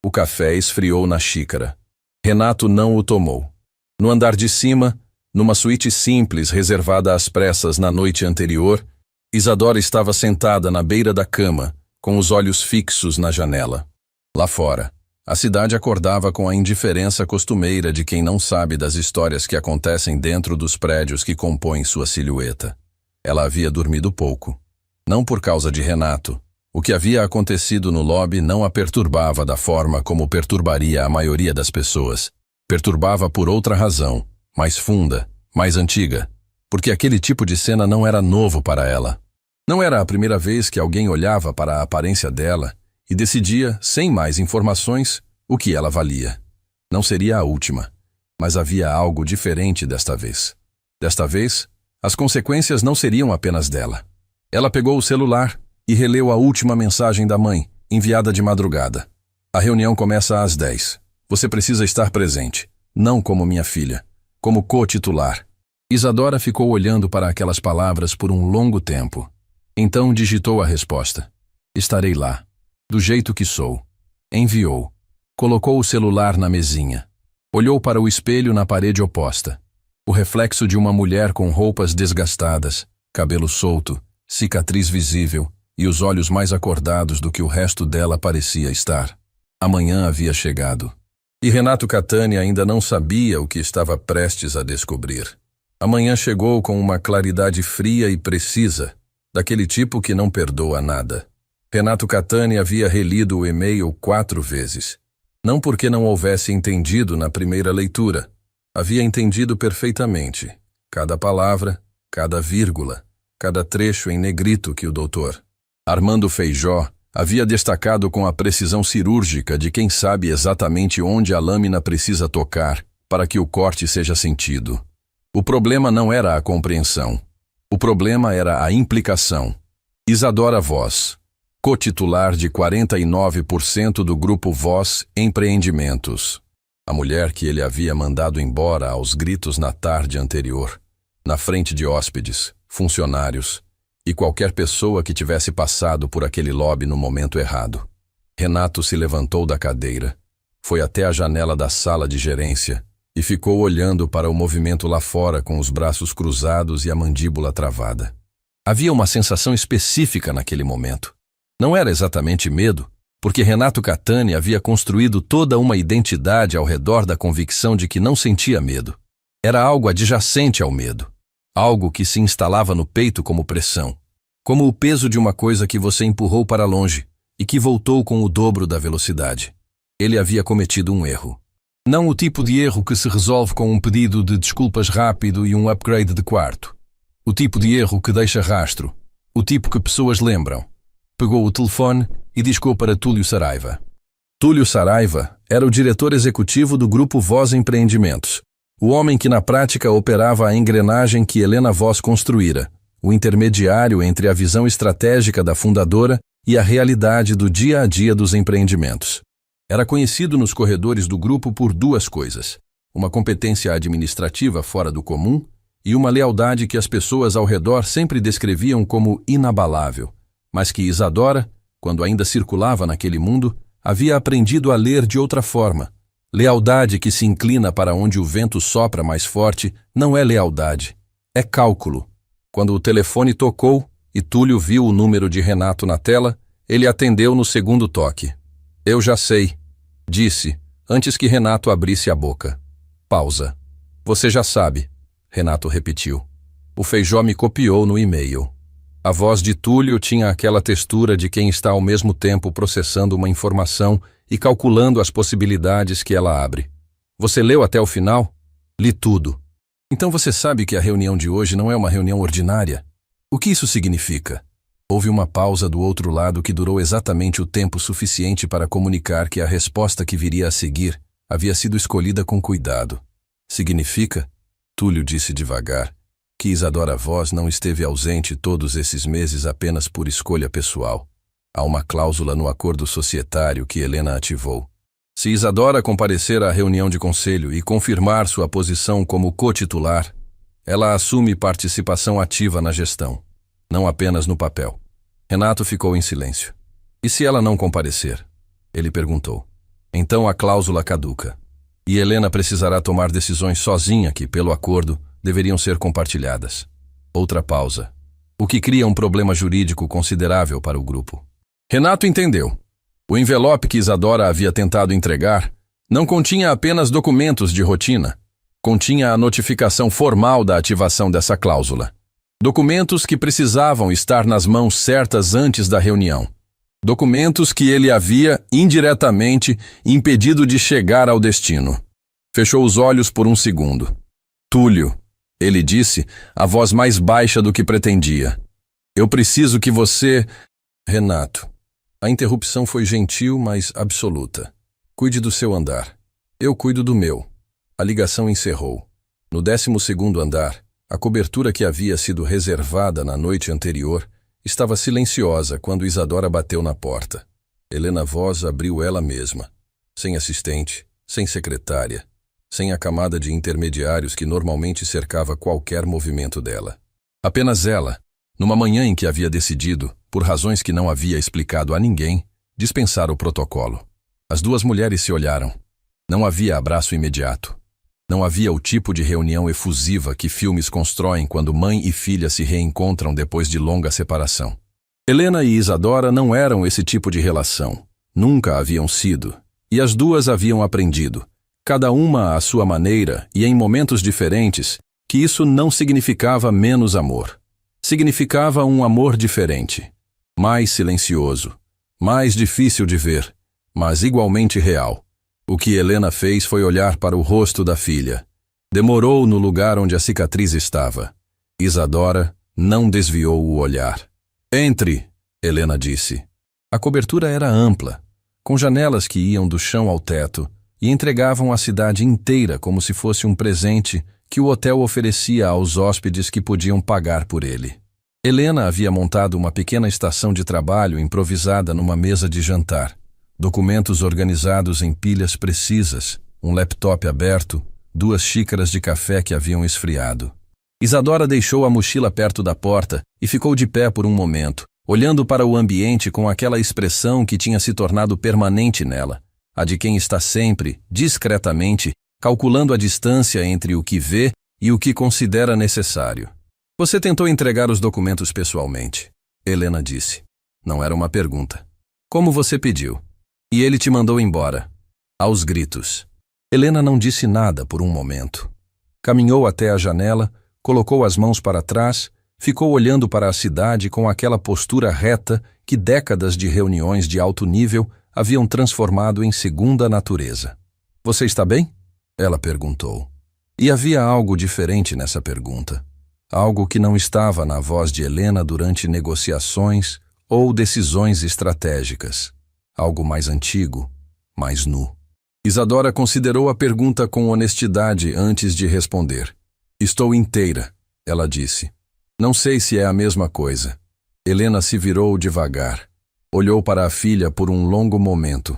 O café esfriou na xícara. Renato não o tomou. No andar de cima, numa suíte simples reservada às pressas na noite anterior, Isadora estava sentada na beira da cama, com os olhos fixos na janela. Lá fora, a cidade acordava com a indiferença costumeira de quem não sabe das histórias que acontecem dentro dos prédios que compõem sua silhueta. Ela havia dormido pouco. Não por causa de Renato. O que havia acontecido no lobby não a perturbava da forma como perturbaria a maioria das pessoas. Perturbava por outra razão, mais funda, mais antiga, porque aquele tipo de cena não era novo para ela. Não era a primeira vez que alguém olhava para a aparência dela e decidia, sem mais informações, o que ela valia. Não seria a última, mas havia algo diferente desta vez. Desta vez, as consequências não seriam apenas dela. Ela pegou o celular e releu a última mensagem da mãe, enviada de madrugada. A reunião começa às 10. Você precisa estar presente, não como minha filha, como co-titular. Isadora ficou olhando para aquelas palavras por um longo tempo. Então digitou a resposta. Estarei lá. Do jeito que sou. Enviou. Colocou o celular na mesinha. Olhou para o espelho na parede oposta. O reflexo de uma mulher com roupas desgastadas, cabelo solto, cicatriz visível e os olhos mais acordados do que o resto dela parecia estar. Amanhã havia chegado. E Renato Catani ainda não sabia o que estava prestes a descobrir. Amanhã chegou com uma claridade fria e precisa, daquele tipo que não perdoa nada. Renato Catani havia relido o e-mail 4 vezes. Não porque não houvesse entendido na primeira leitura. Havia entendido perfeitamente. Cada palavra, cada vírgula, cada trecho em negrito que o doutor Armando Feijó havia destacado com a precisão cirúrgica de quem sabe exatamente onde a lâmina precisa tocar para que o corte seja sentido. O problema não era a compreensão. O problema era a implicação. Isadora Voss, co-titular de 49% do grupo Voss Empreendimentos. A mulher que ele havia mandado embora aos gritos na tarde anterior, na frente de hóspedes, funcionários e qualquer pessoa que tivesse passado por aquele lobby no momento errado. Renato se levantou da cadeira, foi até a janela da sala de gerência e ficou olhando para o movimento lá fora com os braços cruzados e a mandíbula travada. Havia uma sensação específica naquele momento. Não era exatamente medo, porque Renato Catani havia construído toda uma identidade ao redor da convicção de que não sentia medo. Era algo adjacente ao medo. Algo que se instalava no peito como pressão, como o peso de uma coisa que você empurrou para longe e que voltou com o dobro da velocidade. Ele havia cometido um erro. Não o tipo de erro que se resolve com um pedido de desculpas rápido e um upgrade de quarto. O tipo de erro que deixa rastro. O tipo que pessoas lembram. Pegou o telefone e discou para Túlio Saraiva. Túlio Saraiva era o diretor executivo do grupo Voss Empreendimentos. O homem que na prática operava a engrenagem que Helena Voss construíra, o intermediário entre a visão estratégica da fundadora e a realidade do dia a dia dos empreendimentos. Era conhecido nos corredores do grupo por duas coisas: uma competência administrativa fora do comum e uma lealdade que as pessoas ao redor sempre descreviam como inabalável, mas que Isadora, quando ainda circulava naquele mundo, havia aprendido a ler de outra forma. Lealdade que se inclina para onde o vento sopra mais forte não é lealdade, é cálculo. Quando o telefone tocou e Túlio viu o número de Renato na tela, ele atendeu no segundo toque. Eu já sei, disse, antes que Renato abrisse a boca. Pausa. Você já sabe, Renato repetiu. O Feijó me copiou no e-mail. A voz de Túlio tinha aquela textura de quem está ao mesmo tempo processando uma informação e calculando as possibilidades que ela abre. Você leu até o final? Li tudo. Então você sabe que a reunião de hoje não é uma reunião ordinária? O que isso significa? Houve uma pausa do outro lado que durou exatamente o tempo suficiente para comunicar que a resposta que viria a seguir havia sido escolhida com cuidado. Significa, Túlio disse devagar, que Isadora Voss não esteve ausente todos esses meses apenas por escolha pessoal. Há uma cláusula no acordo societário que Helena ativou. Se Isadora comparecer à reunião de conselho e confirmar sua posição como co-titular, Ela assume participação ativa na gestão, não apenas no papel. Renato ficou em silêncio. E se ela não comparecer? Ele perguntou. Então a cláusula caduca. E Helena precisará tomar decisões sozinha que, pelo acordo, deveriam ser compartilhadas. Outra pausa. O que cria um problema jurídico considerável para o grupo. Renato entendeu. O envelope que Isadora havia tentado entregar não continha apenas documentos de rotina. Continha a notificação formal da ativação dessa cláusula. Documentos que precisavam estar nas mãos certas antes da reunião. Documentos que ele havia, indiretamente, impedido de chegar ao destino. Fechou os olhos por um segundo. Túlio, ele disse, a voz mais baixa do que pretendia. Eu preciso que você... Renato. A interrupção foi gentil, mas absoluta. Cuide do seu andar. Eu cuido do meu. A ligação encerrou. No 12º andar, a cobertura que havia sido reservada na noite anterior estava silenciosa quando Isadora bateu na porta. Helena Voz abriu ela mesma, sem assistente, sem secretária, sem a camada de intermediários que normalmente cercava qualquer movimento dela. Apenas ela, numa manhã em que havia decidido, por razões que não havia explicado a ninguém, dispensar o protocolo. As duas mulheres se olharam. Não havia abraço imediato. Não havia o tipo de reunião efusiva que filmes constroem quando mãe e filha se reencontram depois de longa separação. Helena e Isadora não eram esse tipo de relação. Nunca haviam sido. E as duas haviam aprendido, cada uma à sua maneira e em momentos diferentes, que isso não significava menos amor. Significava um amor diferente. Mais silencioso. Mais difícil de ver, mas igualmente real. O que Helena fez foi olhar para o rosto da filha. Demorou no lugar onde a cicatriz estava. Isadora não desviou o olhar. Entre, Helena disse. A cobertura era ampla, com janelas que iam do chão ao teto e entregavam a cidade inteira como se fosse um presente que o hotel oferecia aos hóspedes que podiam pagar por ele. Helena havia montado uma pequena estação de trabalho improvisada numa mesa de jantar. Documentos organizados em pilhas precisas, um laptop aberto, 2 xícaras de café que haviam esfriado. Isadora deixou a mochila perto da porta e ficou de pé por um momento, olhando para o ambiente com aquela expressão que tinha se tornado permanente nela, a de quem está sempre, discretamente, calculando a distância entre o que vê e o que considera necessário. Você tentou entregar os documentos pessoalmente, Helena disse. Não era uma pergunta. Como você pediu? E ele te mandou embora. Aos gritos. Helena não disse nada por um momento. Caminhou até a janela, colocou as mãos para trás, ficou olhando para a cidade com aquela postura reta que décadas de reuniões de alto nível haviam transformado em segunda natureza. Você está bem? Ela perguntou. E havia algo diferente nessa pergunta. Algo que não estava na voz de Helena durante negociações ou decisões estratégicas. Algo mais antigo, mais nu. Isadora considerou a pergunta com honestidade antes de responder. Estou inteira, ela disse. Não sei se é a mesma coisa. Helena se virou devagar. Olhou para a filha por um longo momento.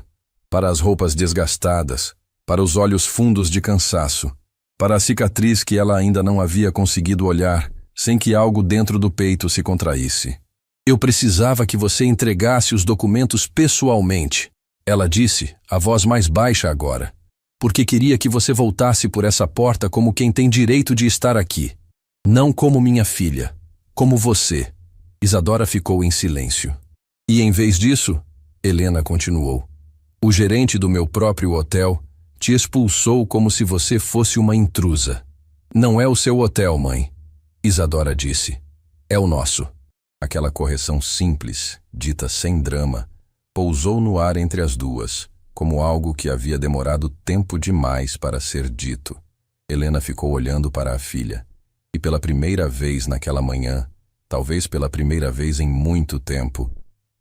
Para as roupas desgastadas, para os olhos fundos de cansaço, para a cicatriz que ela ainda não havia conseguido olhar, sem que algo dentro do peito se contraísse. Eu precisava que você entregasse os documentos pessoalmente, ela disse, a voz mais baixa agora, porque queria que você voltasse por essa porta como quem tem direito de estar aqui. Não como minha filha, como você. Isadora ficou em silêncio. E em vez disso, Helena continuou, o gerente do meu próprio hotel te expulsou como se você fosse uma intrusa. Não é o seu hotel, mãe, Isadora disse. É o nosso. Aquela correção simples, dita sem drama, pousou no ar entre as duas, como algo que havia demorado tempo demais para ser dito. Helena ficou olhando para a filha, e pela primeira vez naquela manhã, talvez pela primeira vez em muito tempo,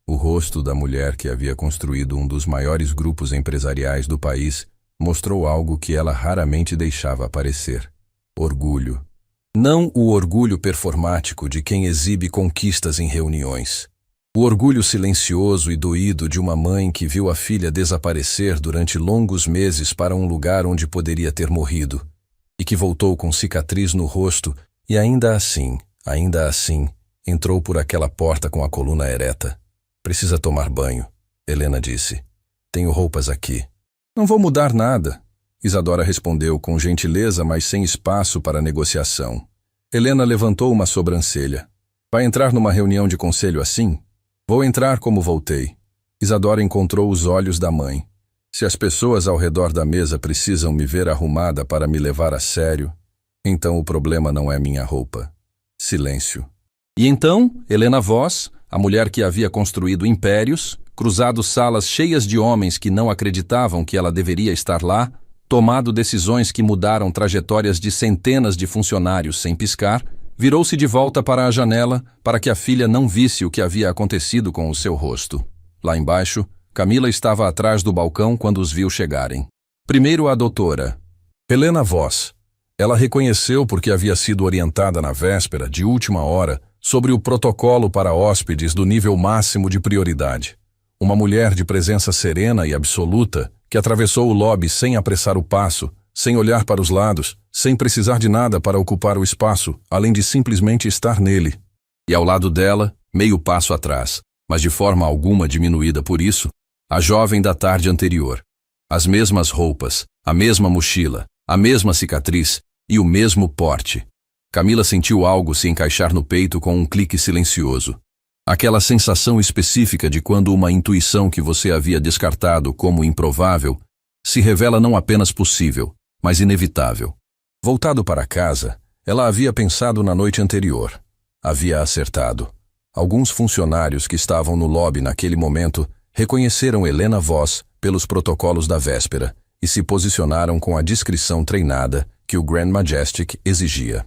o rosto da mulher que havia construído um dos maiores grupos empresariais do país mostrou algo que ela raramente deixava aparecer: orgulho. Não o orgulho performático de quem exibe conquistas em reuniões. O orgulho silencioso e doído de uma mãe que viu a filha desaparecer durante longos meses para um lugar onde poderia ter morrido, e que voltou com cicatriz no rosto E ainda assim, entrou por aquela porta com a coluna ereta. Precisa tomar banho, Helena disse. Tenho roupas aqui. Não vou mudar nada, Isadora respondeu com gentileza, mas sem espaço para negociação. Helena levantou uma sobrancelha. Vai entrar numa reunião de conselho assim? Vou entrar como voltei. Isadora encontrou os olhos da mãe. Se as pessoas ao redor da mesa precisam me ver arrumada para me levar a sério, então o problema não é minha roupa. Silêncio. E então, Helena Voss, a mulher que havia construído impérios, cruzado salas cheias de homens que não acreditavam que ela deveria estar lá, tomado decisões que mudaram trajetórias de centenas de funcionários sem piscar, virou-se de volta para a janela para que a filha não visse o que havia acontecido com o seu rosto. Lá embaixo, Camila estava atrás do balcão quando os viu chegarem. Primeiro a doutora. Helena Voss. Ela reconheceu porque havia sido orientada na véspera, de última hora, sobre o protocolo para hóspedes do nível máximo de prioridade. Uma mulher de presença serena e absoluta, que atravessou o lobby sem apressar o passo, sem olhar para os lados, sem precisar de nada para ocupar o espaço, além de simplesmente estar nele. E ao lado dela, meio passo atrás, mas de forma alguma diminuída por isso, a jovem da tarde anterior. As mesmas roupas, a mesma mochila, a mesma cicatriz e o mesmo porte. Camila sentiu algo se encaixar no peito com um clique silencioso. Aquela sensação específica de quando uma intuição que você havia descartado como improvável se revela não apenas possível, mas inevitável. Voltado para casa, ela havia pensado na noite anterior. Havia acertado. Alguns funcionários que estavam no lobby naquele momento reconheceram Helena Voss pelos protocolos da véspera e se posicionaram com a discrição treinada que o Grand Majestic exigia.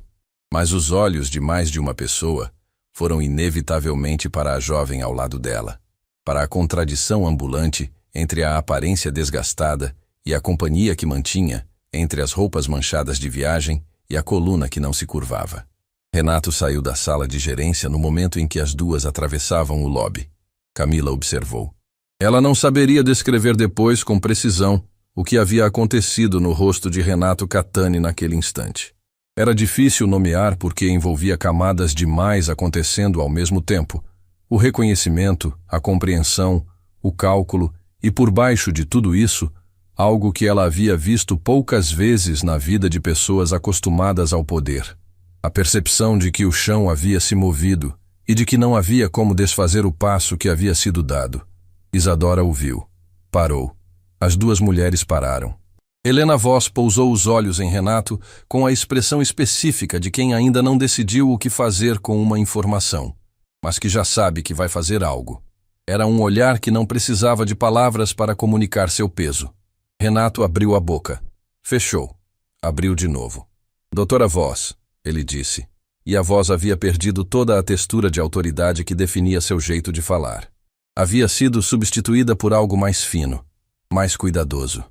Mas os olhos de mais de uma pessoa foram inevitavelmente para a jovem ao lado dela, para a contradição ambulante entre a aparência desgastada e a companhia que mantinha, entre as roupas manchadas de viagem e a coluna que não se curvava. Renato saiu da sala de gerência no momento em que as duas atravessavam o lobby. Camila observou. Ela não saberia descrever depois com precisão o que havia acontecido no rosto de Renato Catani naquele instante. Era difícil nomear porque envolvia camadas demais acontecendo ao mesmo tempo. O reconhecimento, a compreensão, o cálculo e, por baixo de tudo isso, algo que ela havia visto poucas vezes na vida de pessoas acostumadas ao poder. A percepção de que o chão havia se movido e de que não havia como desfazer o passo que havia sido dado. Isadora ouviu. Parou. As duas mulheres pararam. Helena Voss pousou os olhos em Renato com a expressão específica de quem ainda não decidiu o que fazer com uma informação, mas que já sabe que vai fazer algo. Era um olhar que não precisava de palavras para comunicar seu peso. Renato abriu a boca. Fechou. Abriu de novo. Doutora Voss, ele disse, e a voz havia perdido toda a textura de autoridade que definia seu jeito de falar. Havia sido substituída por algo mais fino, mais cuidadoso.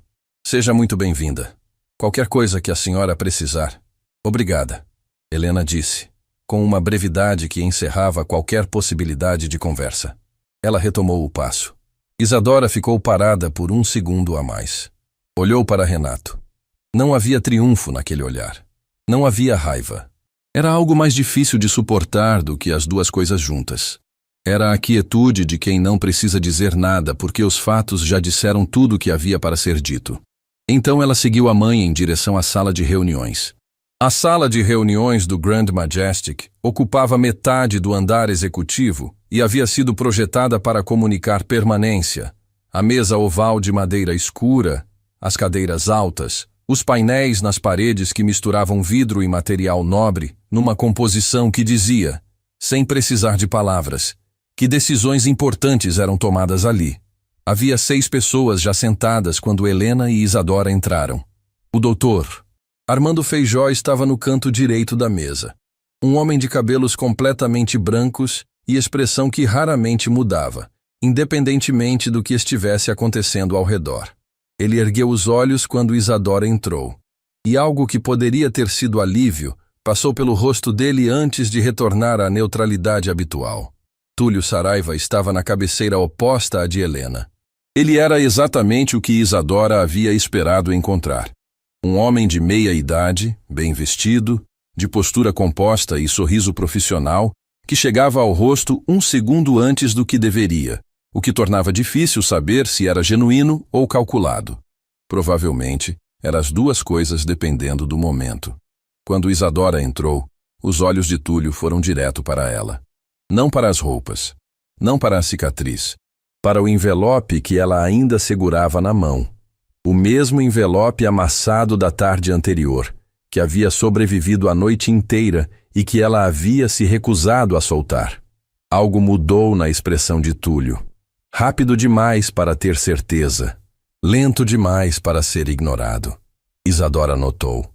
Seja muito bem-vinda. Qualquer coisa que a senhora precisar. Obrigada, Helena disse, com uma brevidade que encerrava qualquer possibilidade de conversa. Ela retomou o passo. Isadora ficou parada por um segundo a mais. Olhou para Renato. Não havia triunfo naquele olhar. Não havia raiva. Era algo mais difícil de suportar do que as duas coisas juntas. Era a quietude de quem não precisa dizer nada porque os fatos já disseram tudo o que havia para ser dito. Então ela seguiu a mãe em direção à sala de reuniões. A sala de reuniões do Grand Majestic ocupava metade do andar executivo e havia sido projetada para comunicar permanência. A mesa oval de madeira escura, as cadeiras altas, os painéis nas paredes que misturavam vidro e material nobre numa composição que dizia, sem precisar de palavras, que decisões importantes eram tomadas ali. Havia 6 pessoas já sentadas quando Helena e Isadora entraram. O doutor Armando Feijó estava no canto direito da mesa. Um homem de cabelos completamente brancos e expressão que raramente mudava, independentemente do que estivesse acontecendo ao redor. Ele ergueu os olhos quando Isadora entrou. E algo que poderia ter sido alívio passou pelo rosto dele antes de retornar à neutralidade habitual. Túlio Saraiva estava na cabeceira oposta à de Helena. Ele era exatamente o que Isadora havia esperado encontrar. Um homem de meia idade, bem vestido, de postura composta e sorriso profissional, que chegava ao rosto um segundo antes do que deveria, o que tornava difícil saber se era genuíno ou calculado. Provavelmente, eram as duas coisas dependendo do momento. Quando Isadora entrou, os olhos de Túlio foram direto para ela. Não para as roupas, não para a cicatriz, para o envelope que ela ainda segurava na mão. O mesmo envelope amassado da tarde anterior, que havia sobrevivido a noite inteira e que ela havia se recusado a soltar. Algo mudou na expressão de Túlio. Rápido demais para ter certeza, lento demais para ser ignorado. Isadora notou.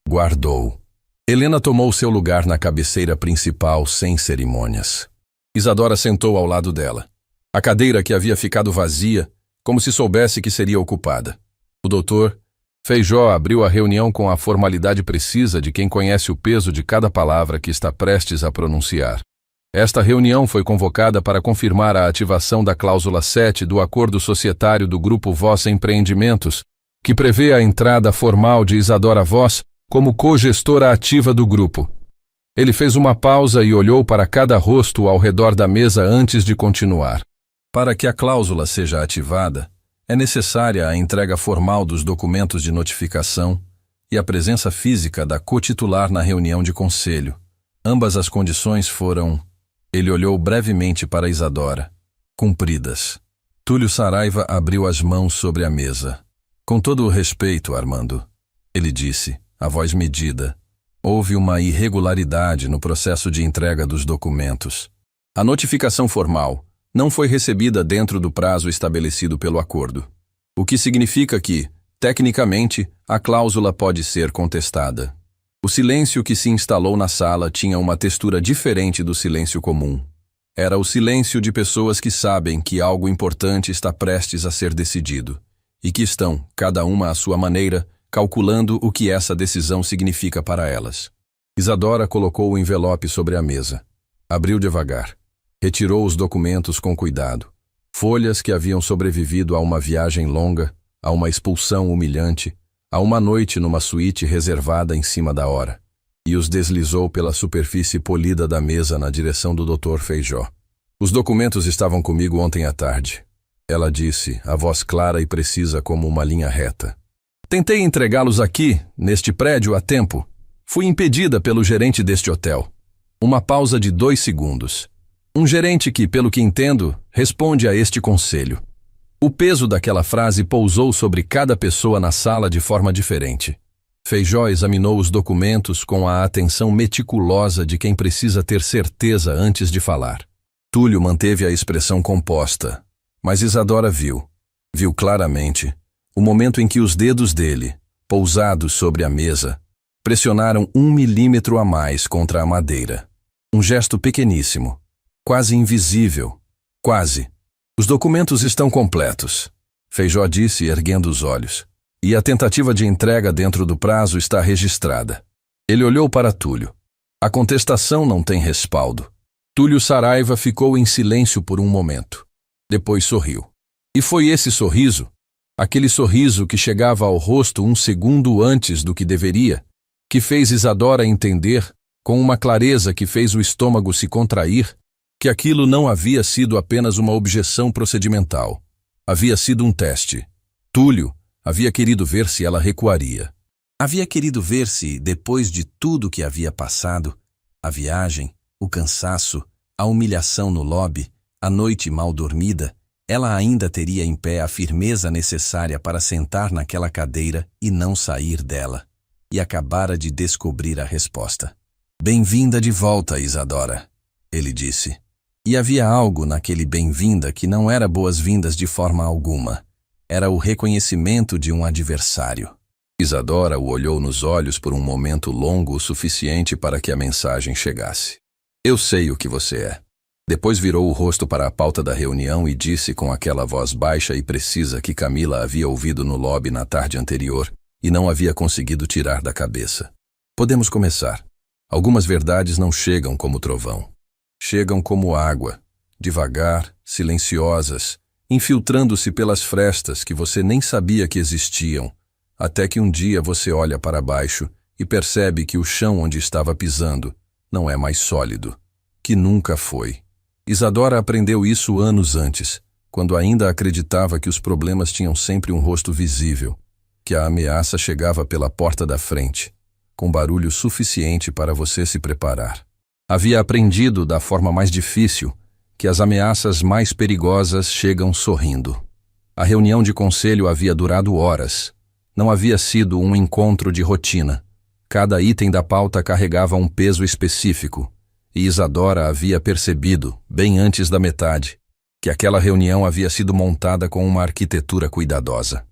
Guardou. Helena tomou seu lugar na cabeceira principal sem cerimônias. Isadora sentou ao lado dela. A cadeira que havia ficado vazia, como se soubesse que seria ocupada. O doutor Feijó abriu a reunião com a formalidade precisa de quem conhece o peso de cada palavra que está prestes a pronunciar. Esta reunião foi convocada para confirmar a ativação da cláusula 7 do Acordo Societário do Grupo Voz Empreendimentos, que prevê a entrada formal de Isadora Voz como cogestora ativa do grupo. Ele fez uma pausa e olhou para cada rosto ao redor da mesa antes de continuar. Para que a cláusula seja ativada, é necessária a entrega formal dos documentos de notificação e a presença física da cotitular na reunião de conselho. Ambas as condições foram... Ele olhou brevemente para Isadora. Cumpridas. Túlio Saraiva abriu as mãos sobre a mesa. Com todo o respeito, Armando, ele disse, a voz medida. Houve uma irregularidade no processo de entrega dos documentos. A notificação formal não foi recebida dentro do prazo estabelecido pelo acordo, o que significa que, tecnicamente, a cláusula pode ser contestada. O silêncio que se instalou na sala tinha uma textura diferente do silêncio comum. Era o silêncio de pessoas que sabem que algo importante está prestes a ser decidido e que estão, cada uma à sua maneira, calculando o que essa decisão significa para elas. Isadora colocou o envelope sobre a mesa. Abriu devagar. Retirou os documentos com cuidado. Folhas que haviam sobrevivido a uma viagem longa, a uma expulsão humilhante, a uma noite numa suíte reservada em cima da hora, e os deslizou pela superfície polida da mesa na direção do Dr. Feijó. Os documentos estavam comigo ontem à tarde. Ela disse, a voz clara e precisa como uma linha reta. Tentei entregá-los aqui, neste prédio, a tempo. Fui impedida pelo gerente deste hotel. Uma pausa de 2 segundos. Um gerente que, pelo que entendo, responde a este conselho. O peso daquela frase pousou sobre cada pessoa na sala de forma diferente. Feijó examinou os documentos com a atenção meticulosa de quem precisa ter certeza antes de falar. Túlio manteve a expressão composta, mas Isadora viu claramente, o momento em que os dedos dele, pousados sobre a mesa, pressionaram 1 milímetro a mais contra a madeira. Um gesto pequeníssimo, quase invisível, quase. Os documentos estão completos, Feijó disse, erguendo os olhos. E a tentativa de entrega dentro do prazo está registrada. Ele olhou para Túlio. A contestação não tem respaldo. Túlio Saraiva ficou em silêncio por um momento. Depois sorriu. E foi esse sorriso, aquele sorriso que chegava ao rosto um segundo antes do que deveria, que fez Isadora entender, com uma clareza que fez o estômago se contrair, que aquilo não havia sido apenas uma objeção procedimental. Havia sido um teste. Túlio havia querido ver se ela recuaria. Havia querido ver se, depois de tudo que havia passado, a viagem, o cansaço, a humilhação no lobby, a noite mal dormida, ela ainda teria em pé a firmeza necessária para sentar naquela cadeira e não sair dela. E acabara de descobrir a resposta. Bem-vinda de volta, Isadora, ele disse. E havia algo naquele bem-vinda que não era boas-vindas de forma alguma. Era o reconhecimento de um adversário. Isadora o olhou nos olhos por um momento longo o suficiente para que a mensagem chegasse. Eu sei o que você é. Depois virou o rosto para a pauta da reunião e disse com aquela voz baixa e precisa que Camila havia ouvido no lobby na tarde anterior e não havia conseguido tirar da cabeça. Podemos começar. Algumas verdades não chegam como trovão. Chegam como água, devagar, silenciosas, infiltrando-se pelas frestas que você nem sabia que existiam, até que um dia você olha para baixo e percebe que o chão onde estava pisando não é mais sólido, que nunca foi. Isadora aprendeu isso anos antes, quando ainda acreditava que os problemas tinham sempre um rosto visível, que a ameaça chegava pela porta da frente, com barulho suficiente para você se preparar. Havia aprendido da forma mais difícil que as ameaças mais perigosas chegam sorrindo. A reunião de conselho havia durado horas. Não havia sido um encontro de rotina. Cada item da pauta carregava um peso específico, e Isadora havia percebido, bem antes da metade, que aquela reunião havia sido montada com uma arquitetura cuidadosa.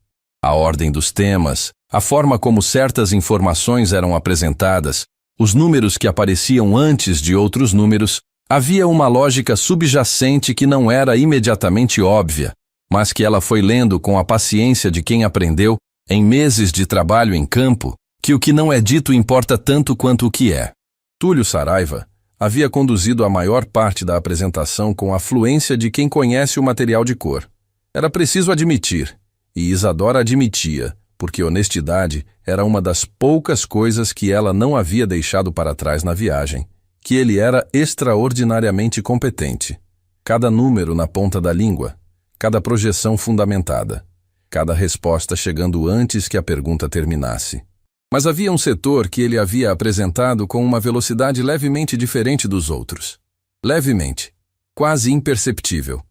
A ordem dos temas, a forma como certas informações eram apresentadas, os números que apareciam antes de outros números, havia uma lógica subjacente que não era imediatamente óbvia, mas que ela foi lendo com a paciência de quem aprendeu, em meses de trabalho em campo, que o que não é dito importa tanto quanto o que é. Túlio Saraiva havia conduzido a maior parte da apresentação com a fluência de quem conhece o material de cor. Era preciso admitir, e Isadora admitia, porque honestidade era uma das poucas coisas que ela não havia deixado para trás na viagem, que ele era extraordinariamente competente. Cada número na ponta da língua, cada projeção fundamentada, cada resposta chegando antes que a pergunta terminasse. Mas havia um setor que ele havia apresentado com uma velocidade levemente diferente dos outros. Levemente, quase imperceptível.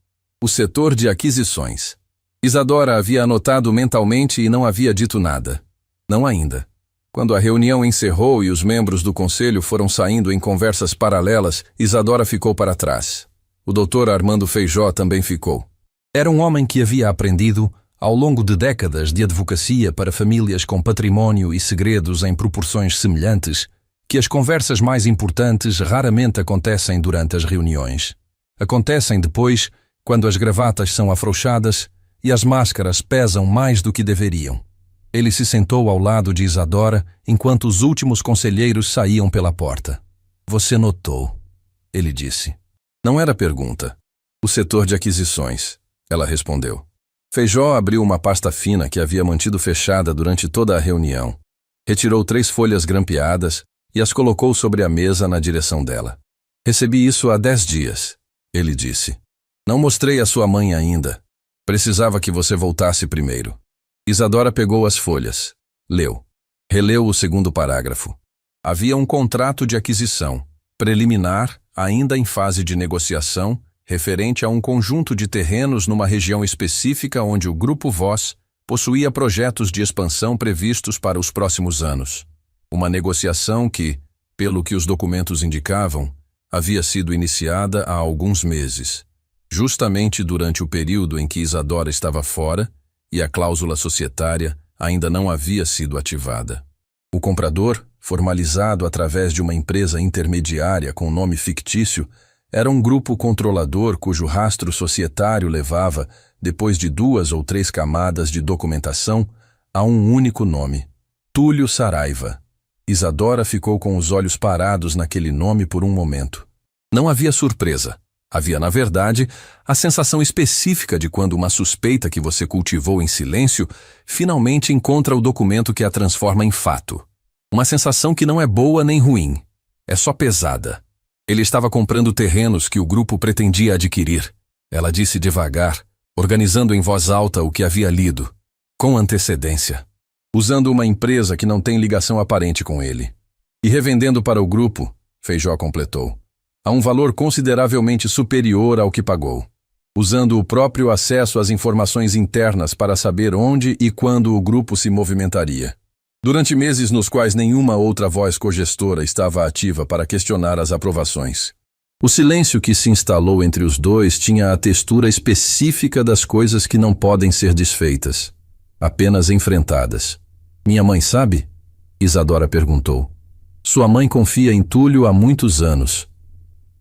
O setor de aquisições. Isadora havia anotado mentalmente e não havia dito nada. Não ainda. Quando a reunião encerrou e os membros do conselho foram saindo em conversas paralelas, Isadora ficou para trás. O Dr. Armando Feijó também ficou. Era um homem que havia aprendido, ao longo de décadas de advocacia para famílias com património e segredos em proporções semelhantes, que as conversas mais importantes raramente acontecem durante as reuniões. Acontecem depois, quando as gravatas são afrouxadas e as máscaras pesam mais do que deveriam. Ele se sentou ao lado de Isadora enquanto os últimos conselheiros saíam pela porta. Você notou, ele disse. Não era pergunta. O setor de aquisições, ela respondeu. Feijó abriu uma pasta fina que havia mantido fechada durante toda a reunião. Retirou 3 folhas grampeadas e as colocou sobre a mesa na direção dela. Recebi isso há 10 dias, ele disse. Não mostrei à sua mãe ainda. Precisava que você voltasse primeiro. Isadora pegou as folhas. Leu. Releu o segundo parágrafo. Havia um contrato de aquisição, preliminar, ainda em fase de negociação, referente a um conjunto de terrenos numa região específica onde o Grupo Voz possuía projetos de expansão previstos para os próximos anos. Uma negociação que, pelo que os documentos indicavam, havia sido iniciada há alguns meses, justamente durante o período em que Isadora estava fora e a cláusula societária ainda não havia sido ativada. O comprador, formalizado através de uma empresa intermediária com nome fictício, era um grupo controlador cujo rastro societário levava, depois de 2 ou 3 camadas de documentação, a um único nome: Túlio Saraiva. Isadora ficou com os olhos parados naquele nome por um momento. Não havia surpresa. Havia, na verdade, a sensação específica de quando uma suspeita que você cultivou em silêncio finalmente encontra o documento que a transforma em fato. Uma sensação que não é boa nem ruim. É só pesada. Ele estava comprando terrenos que o grupo pretendia adquirir. Ela disse devagar, organizando em voz alta o que havia lido, com antecedência, usando uma empresa que não tem ligação aparente com ele. E revendendo para o grupo, Feijó completou, a um valor consideravelmente superior ao que pagou, usando o próprio acesso às informações internas para saber onde e quando o grupo se movimentaria. Durante meses nos quais nenhuma outra voz cogestora estava ativa para questionar as aprovações. O silêncio que se instalou entre os dois tinha a textura específica das coisas que não podem ser desfeitas, apenas enfrentadas. Minha mãe sabe? Isadora perguntou. Sua mãe confia em Túlio há muitos anos.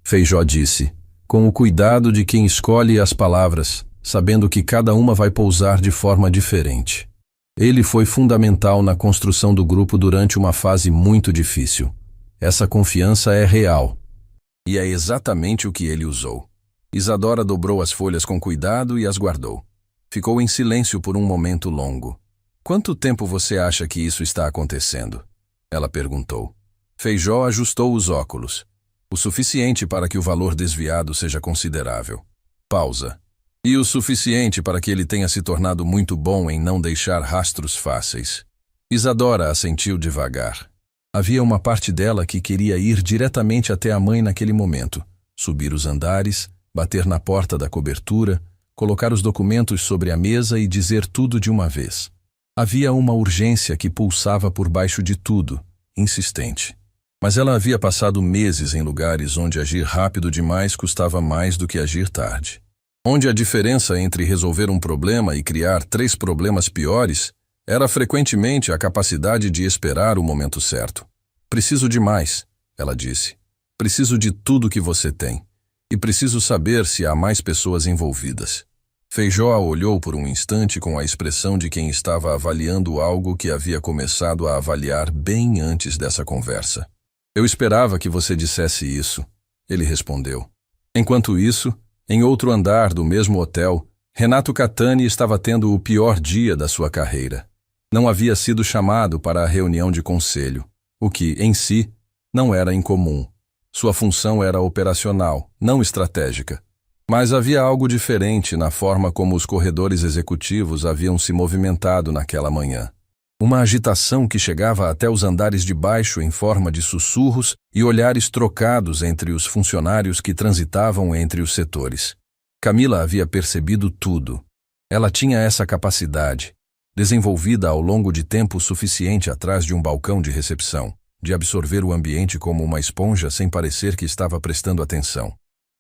Feijó disse, com o cuidado de quem escolhe as palavras, sabendo que cada uma vai pousar de forma diferente. Ele foi fundamental na construção do grupo durante uma fase muito difícil. Essa confiança é real. E é exatamente o que ele usou. Isadora dobrou as folhas com cuidado e as guardou. Ficou em silêncio por um momento longo. Quanto tempo você acha que isso está acontecendo? Ela perguntou. Feijó ajustou os óculos. O suficiente para que o valor desviado seja considerável. Pausa. E o suficiente para que ele tenha se tornado muito bom em não deixar rastros fáceis. Isadora assentiu devagar. Havia uma parte dela que queria ir diretamente até a mãe naquele momento, subir os andares, bater na porta da cobertura, colocar os documentos sobre a mesa e dizer tudo de uma vez. Havia uma urgência que pulsava por baixo de tudo, insistente. Mas ela havia passado meses em lugares onde agir rápido demais custava mais do que agir tarde. Onde a diferença entre resolver um problema e criar 3 problemas piores era frequentemente a capacidade de esperar o momento certo. Preciso de mais, ela disse. Preciso de tudo que você tem. E preciso saber se há mais pessoas envolvidas. Feijó a olhou por um instante com a expressão de quem estava avaliando algo que havia começado a avaliar bem antes dessa conversa. Eu esperava que você dissesse isso, ele respondeu. Enquanto isso, em outro andar do mesmo hotel, Renato Catani estava tendo o pior dia da sua carreira. Não havia sido chamado para a reunião de conselho, o que, em si, não era incomum. Sua função era operacional, não estratégica. Mas havia algo diferente na forma como os corredores executivos haviam se movimentado naquela manhã. Uma agitação que chegava até os andares de baixo em forma de sussurros e olhares trocados entre os funcionários que transitavam entre os setores. Camila havia percebido tudo. Ela tinha essa capacidade, desenvolvida ao longo de tempo suficiente atrás de um balcão de recepção, de absorver o ambiente como uma esponja sem parecer que estava prestando atenção.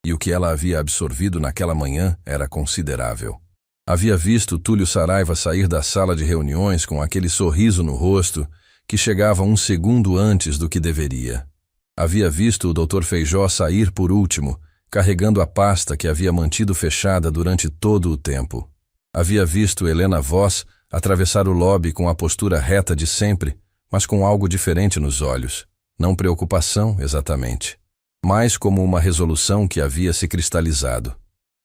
E o que ela havia absorvido naquela manhã era considerável. Havia visto Túlio Saraiva sair da sala de reuniões com aquele sorriso no rosto que chegava um segundo antes do que deveria. Havia visto o Dr. Feijó sair por último, carregando a pasta que havia mantido fechada durante todo o tempo. Havia visto Helena Voss atravessar o lobby com a postura reta de sempre, mas com algo diferente nos olhos. Não preocupação, exatamente, mas como uma resolução que havia se cristalizado.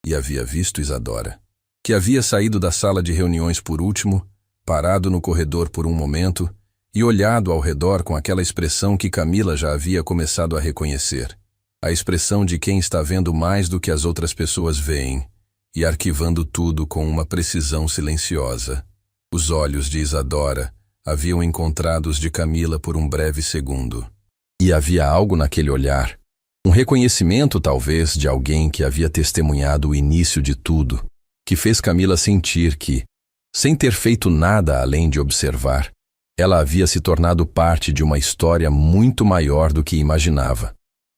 E havia visto Isadora, que havia saído da sala de reuniões por último, parado no corredor por um momento e olhado ao redor com aquela expressão que Camila já havia começado a reconhecer. A expressão de quem está vendo mais do que as outras pessoas veem e arquivando tudo com uma precisão silenciosa. Os olhos de Isadora haviam encontrado os de Camila por um breve segundo. E havia algo naquele olhar, um reconhecimento talvez de alguém que havia testemunhado o início de tudo, que fez Camila sentir que, sem ter feito nada além de observar, ela havia se tornado parte de uma história muito maior do que imaginava.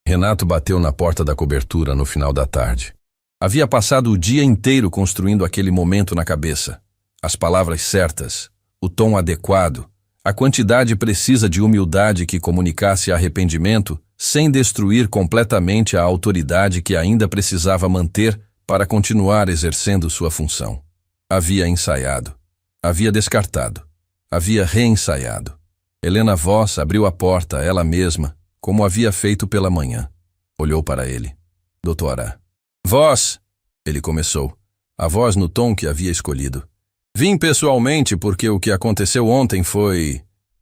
Renato bateu na porta da cobertura no final da tarde. Havia passado o dia inteiro construindo aquele momento na cabeça. As palavras certas, o tom adequado, a quantidade precisa de humildade que comunicasse arrependimento sem destruir completamente a autoridade que ainda precisava manter para continuar exercendo sua função. Havia ensaiado, havia descartado, havia reensaiado. Helena Voss abriu a porta ela mesma, como havia feito pela manhã. Olhou para ele. Doutora. Voss, ele começou, a voz no tom que havia escolhido. Vim pessoalmente porque o que aconteceu ontem foi...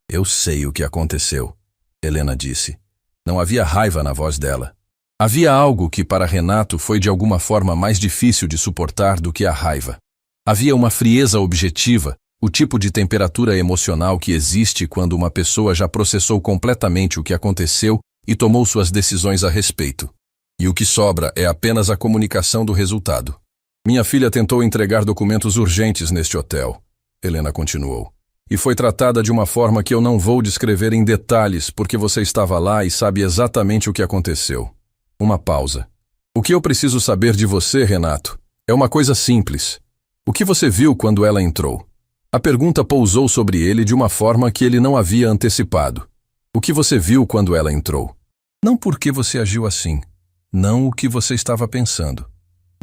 Eu sei o que aconteceu, Helena disse. Não havia raiva na voz dela. Havia algo que para Renato foi de alguma forma mais difícil de suportar do que a raiva. Havia uma frieza objetiva, o tipo de temperatura emocional que existe quando uma pessoa já processou completamente o que aconteceu e tomou suas decisões a respeito. E o que sobra é apenas a comunicação do resultado. Minha filha tentou entregar documentos urgentes neste hotel, Helena continuou. E foi tratada de uma forma que eu não vou descrever em detalhes porque você estava lá e sabe exatamente o que aconteceu. Uma pausa. O que eu preciso saber de você, Renato, é uma coisa simples. O que você viu quando ela entrou? A pergunta pousou sobre ele de uma forma que ele não havia antecipado. O que você viu quando ela entrou? Não por que você agiu assim, não o que você estava pensando,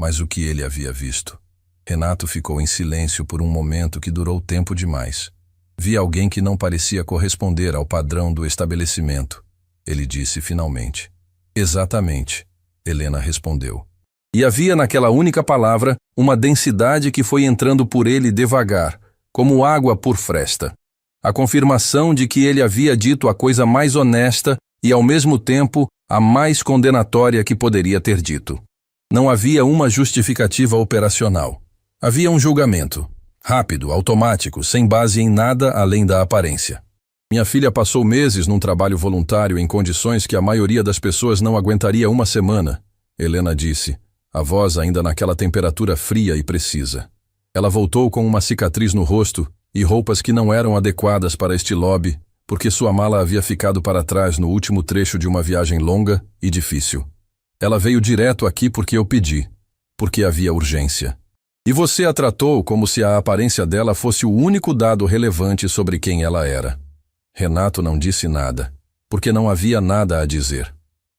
mas o que ele havia visto. Renato ficou em silêncio por um momento que durou tempo demais. Vi alguém que não parecia corresponder ao padrão do estabelecimento, ele disse finalmente. Exatamente, Helena respondeu. E havia naquela única palavra uma densidade que foi entrando por ele devagar, como água por fresta. A confirmação de que ele havia dito a coisa mais honesta e, ao mesmo tempo, a mais condenatória que poderia ter dito. Não havia uma justificativa operacional. Havia um julgamento, rápido, automático, sem base em nada além da aparência. Minha filha passou meses num trabalho voluntário em condições que a maioria das pessoas não aguentaria uma semana, Helena disse, a voz ainda naquela temperatura fria e precisa. Ela voltou com uma cicatriz no rosto e roupas que não eram adequadas para este lobby, porque sua mala havia ficado para trás no último trecho de uma viagem longa e difícil. Ela veio direto aqui porque eu pedi, porque havia urgência. E você a tratou como se a aparência dela fosse o único dado relevante sobre quem ela era. Renato não disse nada, porque não havia nada a dizer.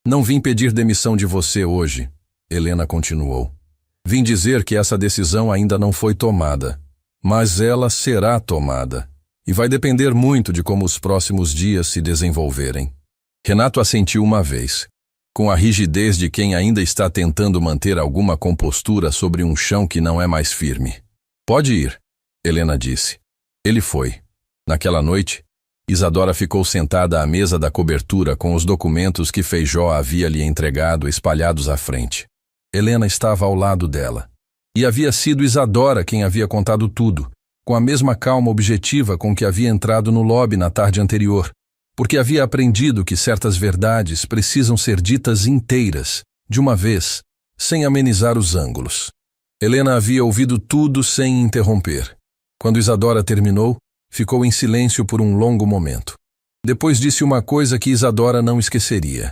Não vim pedir demissão de você hoje, Helena continuou. Vim dizer que essa decisão ainda não foi tomada, mas ela será tomada, e vai depender muito de como os próximos dias se desenvolverem. Renato assentiu uma vez, com a rigidez de quem ainda está tentando manter alguma compostura sobre um chão que não é mais firme. Pode ir, Helena disse. Ele foi. Naquela noite, Isadora ficou sentada à mesa da cobertura com os documentos que Feijó havia lhe entregado espalhados à frente. Helena estava ao lado dela. E havia sido Isadora quem havia contado tudo, com a mesma calma objetiva com que havia entrado no lobby na tarde anterior, porque havia aprendido que certas verdades precisam ser ditas inteiras, de uma vez, sem amenizar os ângulos. Helena havia ouvido tudo sem interromper. Quando Isadora terminou, ficou em silêncio por um longo momento. Depois disse uma coisa que Isadora não esqueceria.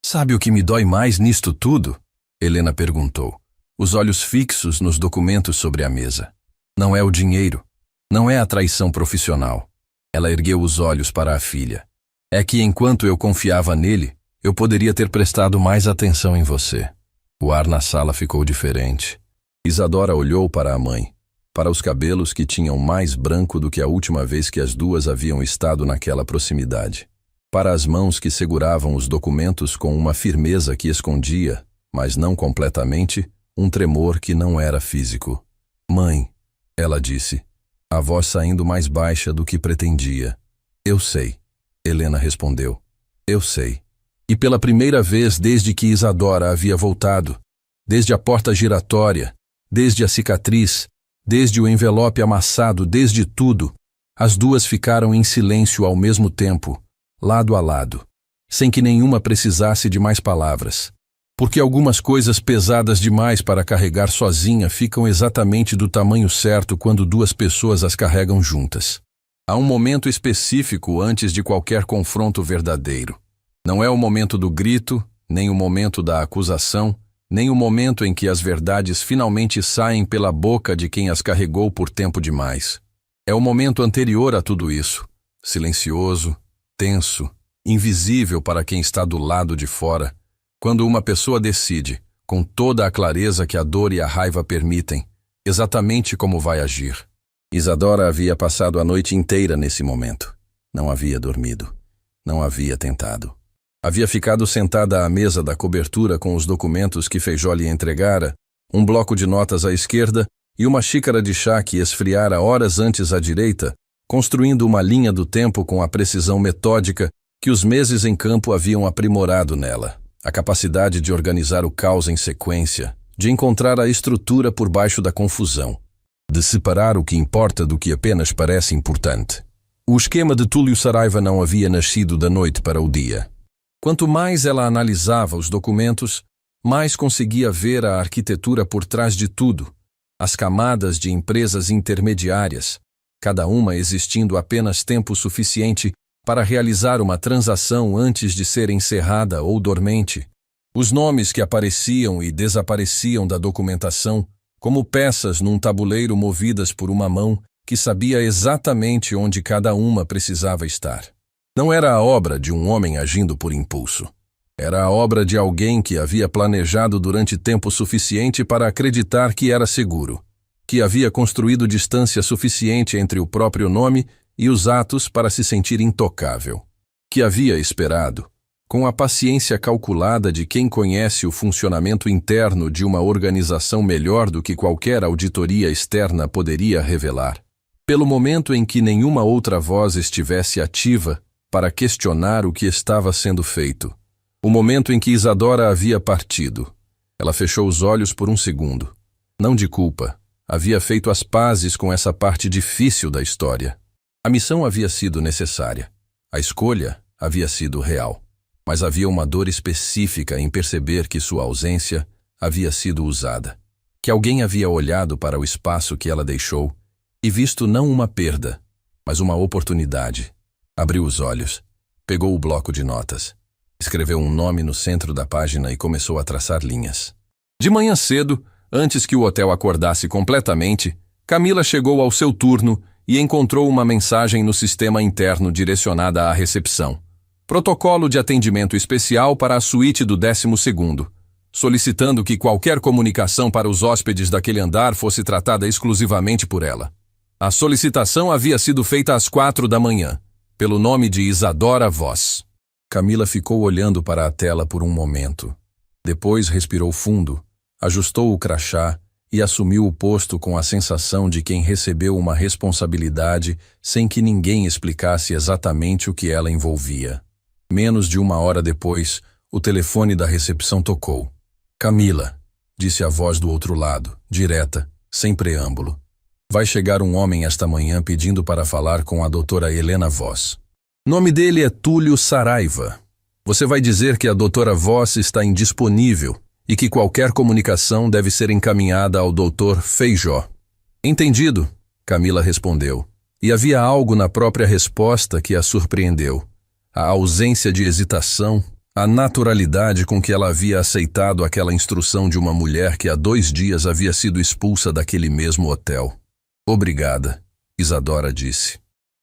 Sabe o que me dói mais nisto tudo? Helena perguntou, os olhos fixos nos documentos sobre a mesa. Não é o dinheiro, não é a traição profissional. Ela ergueu os olhos para a filha. É que enquanto eu confiava nele, eu poderia ter prestado mais atenção em você. O ar na sala ficou diferente. Isadora olhou para a mãe, para os cabelos que tinham mais branco do que a última vez que as duas haviam estado naquela proximidade, para as mãos que seguravam os documentos com uma firmeza que escondia, mas não completamente, um tremor que não era físico. Mãe, ela disse, a voz saindo mais baixa do que pretendia. Eu sei, Helena respondeu. Eu sei. E pela primeira vez desde que Isadora havia voltado, desde a porta giratória, desde a cicatriz, desde o envelope amassado, desde tudo, as duas ficaram em silêncio ao mesmo tempo, lado a lado, sem que nenhuma precisasse de mais palavras. Porque algumas coisas pesadas demais para carregar sozinha ficam exatamente do tamanho certo quando duas pessoas as carregam juntas. Há um momento específico antes de qualquer confronto verdadeiro. Não é o momento do grito, nem o momento da acusação, nem o momento em que as verdades finalmente saem pela boca de quem as carregou por tempo demais. É o momento anterior a tudo isso, silencioso, tenso, invisível para quem está do lado de fora, quando uma pessoa decide, com toda a clareza que a dor e a raiva permitem, exatamente como vai agir. Isadora havia passado a noite inteira nesse momento. Não havia dormido. Não havia tentado. Havia ficado sentada à mesa da cobertura com os documentos que Feijó lhe entregara, um bloco de notas à esquerda e uma xícara de chá que esfriara horas antes à direita, construindo uma linha do tempo com a precisão metódica que os meses em campo haviam aprimorado nela. A capacidade de organizar o caos em sequência, de encontrar a estrutura por baixo da confusão, de separar o que importa do que apenas parece importante. O esquema de Túlio Saraiva não havia nascido da noite para o dia. Quanto mais ela analisava os documentos, mais conseguia ver a arquitetura por trás de tudo, as camadas de empresas intermediárias, cada uma existindo apenas tempo suficiente para realizar uma transação antes de ser encerrada ou dormente, os nomes que apareciam e desapareciam da documentação, como peças num tabuleiro movidas por uma mão que sabia exatamente onde cada uma precisava estar. Não era a obra de um homem agindo por impulso. Era a obra de alguém que havia planejado durante tempo suficiente para acreditar que era seguro, que havia construído distância suficiente entre o próprio nome e os atos para se sentir intocável, que havia esperado, com a paciência calculada de quem conhece o funcionamento interno de uma organização melhor do que qualquer auditoria externa poderia revelar. Pelo momento em que nenhuma outra voz estivesse ativa para questionar o que estava sendo feito. O momento em que Isadora havia partido. Ela fechou os olhos por um segundo. Não de culpa. Havia feito as pazes com essa parte difícil da história. A missão havia sido necessária. A escolha havia sido real. Mas havia uma dor específica em perceber que sua ausência havia sido usada. Que alguém havia olhado para o espaço que ela deixou e visto não uma perda, mas uma oportunidade. Abriu os olhos, pegou o bloco de notas, escreveu um nome no centro da página e começou a traçar linhas. De manhã cedo, antes que o hotel acordasse completamente, Camila chegou ao seu turno e encontrou uma mensagem no sistema interno direcionada à recepção. Protocolo de atendimento especial para a suíte do 12º, solicitando que qualquer comunicação para os hóspedes daquele andar fosse tratada exclusivamente por ela. A solicitação havia sido feita às 4 da manhã, pelo nome de Isadora Voss. Camila ficou olhando para a tela por um momento. Depois respirou fundo, ajustou o crachá e assumiu o posto com a sensação de quem recebeu uma responsabilidade sem que ninguém explicasse exatamente o que ela envolvia. Menos de uma hora depois, o telefone da recepção tocou. Camila, disse a voz do outro lado, direta, sem preâmbulo. Vai chegar um homem esta manhã pedindo para falar com a doutora Helena Voss. Nome dele é Túlio Saraiva. Você vai dizer que a doutora Voss está indisponível e que qualquer comunicação deve ser encaminhada ao doutor Feijó. Entendido, Camila respondeu. E havia algo na própria resposta que a surpreendeu. A ausência de hesitação, a naturalidade com que ela havia aceitado aquela instrução de uma mulher que há 2 dias havia sido expulsa daquele mesmo hotel. Obrigada, Isadora disse.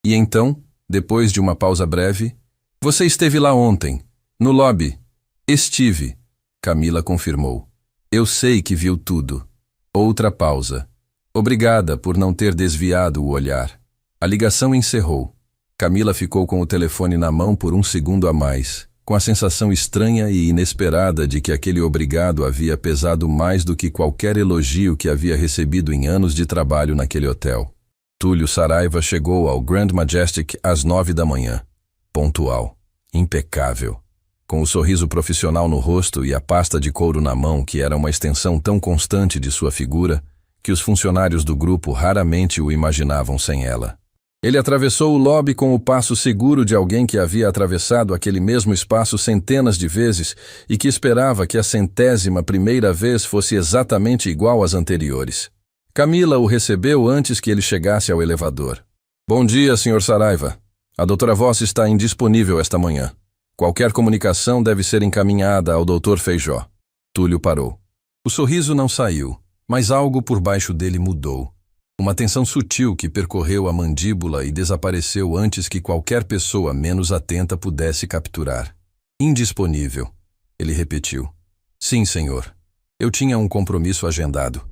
E então, depois de uma pausa breve, você esteve lá ontem, no lobby. Estive, Camila confirmou. Eu sei que viu tudo. Outra pausa. Obrigada por não ter desviado o olhar. A ligação encerrou. Camila ficou com o telefone na mão por um segundo a mais, com a sensação estranha e inesperada de que aquele obrigado havia pesado mais do que qualquer elogio que havia recebido em anos de trabalho naquele hotel. Túlio Saraiva chegou ao Grand Majestic às 9 da manhã. Pontual. Impecável. Com o sorriso profissional no rosto e a pasta de couro na mão, que era uma extensão tão constante de sua figura, que os funcionários do grupo raramente o imaginavam sem ela. Ele atravessou o lobby com o passo seguro de alguém que havia atravessado aquele mesmo espaço centenas de vezes e que esperava que a 100ª vez fosse exatamente igual às anteriores. Camila o recebeu antes que ele chegasse ao elevador. Bom dia, Sr. Saraiva. A doutora Voss está indisponível esta manhã. Qualquer comunicação deve ser encaminhada ao Dr. Feijó. Túlio parou. O sorriso não saiu, mas algo por baixo dele mudou. Uma tensão sutil que percorreu a mandíbula e desapareceu antes que qualquer pessoa menos atenta pudesse capturar. Indisponível, ele repetiu. Sim, senhor. Eu tinha um compromisso agendado.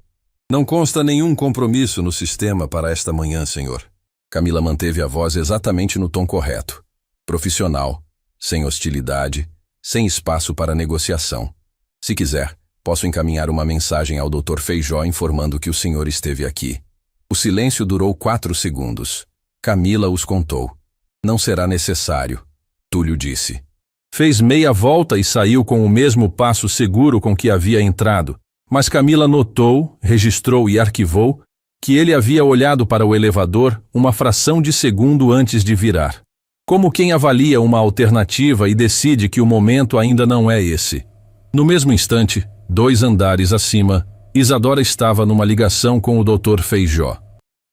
Não consta nenhum compromisso no sistema para esta manhã, senhor. Camila manteve a voz exatamente no tom correto. Profissional, sem hostilidade, sem espaço para negociação. Se quiser, posso encaminhar uma mensagem ao Dr. Feijó informando que o senhor esteve aqui. O silêncio durou 4 segundos. Camila os contou. Não será necessário, Túlio disse. Fez meia volta e saiu com o mesmo passo seguro com que havia entrado, mas Camila notou, registrou e arquivou que ele havia olhado para o elevador uma fração de segundo antes de virar. Como quem avalia uma alternativa e decide que o momento ainda não é esse. No mesmo instante, 2 andares acima, Isadora estava numa ligação com o Dr. Feijó.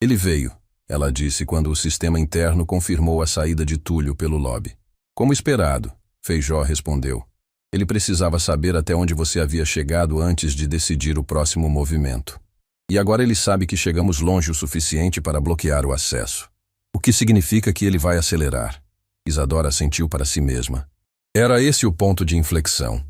Ele veio, ela disse quando o sistema interno confirmou a saída de Túlio pelo lobby. Como esperado, Feijó respondeu. Ele precisava saber até onde você havia chegado antes de decidir o próximo movimento. E agora ele sabe que chegamos longe o suficiente para bloquear o acesso. O que significa que ele vai acelerar. Isadora sentiu para si mesma. Era esse o ponto de inflexão.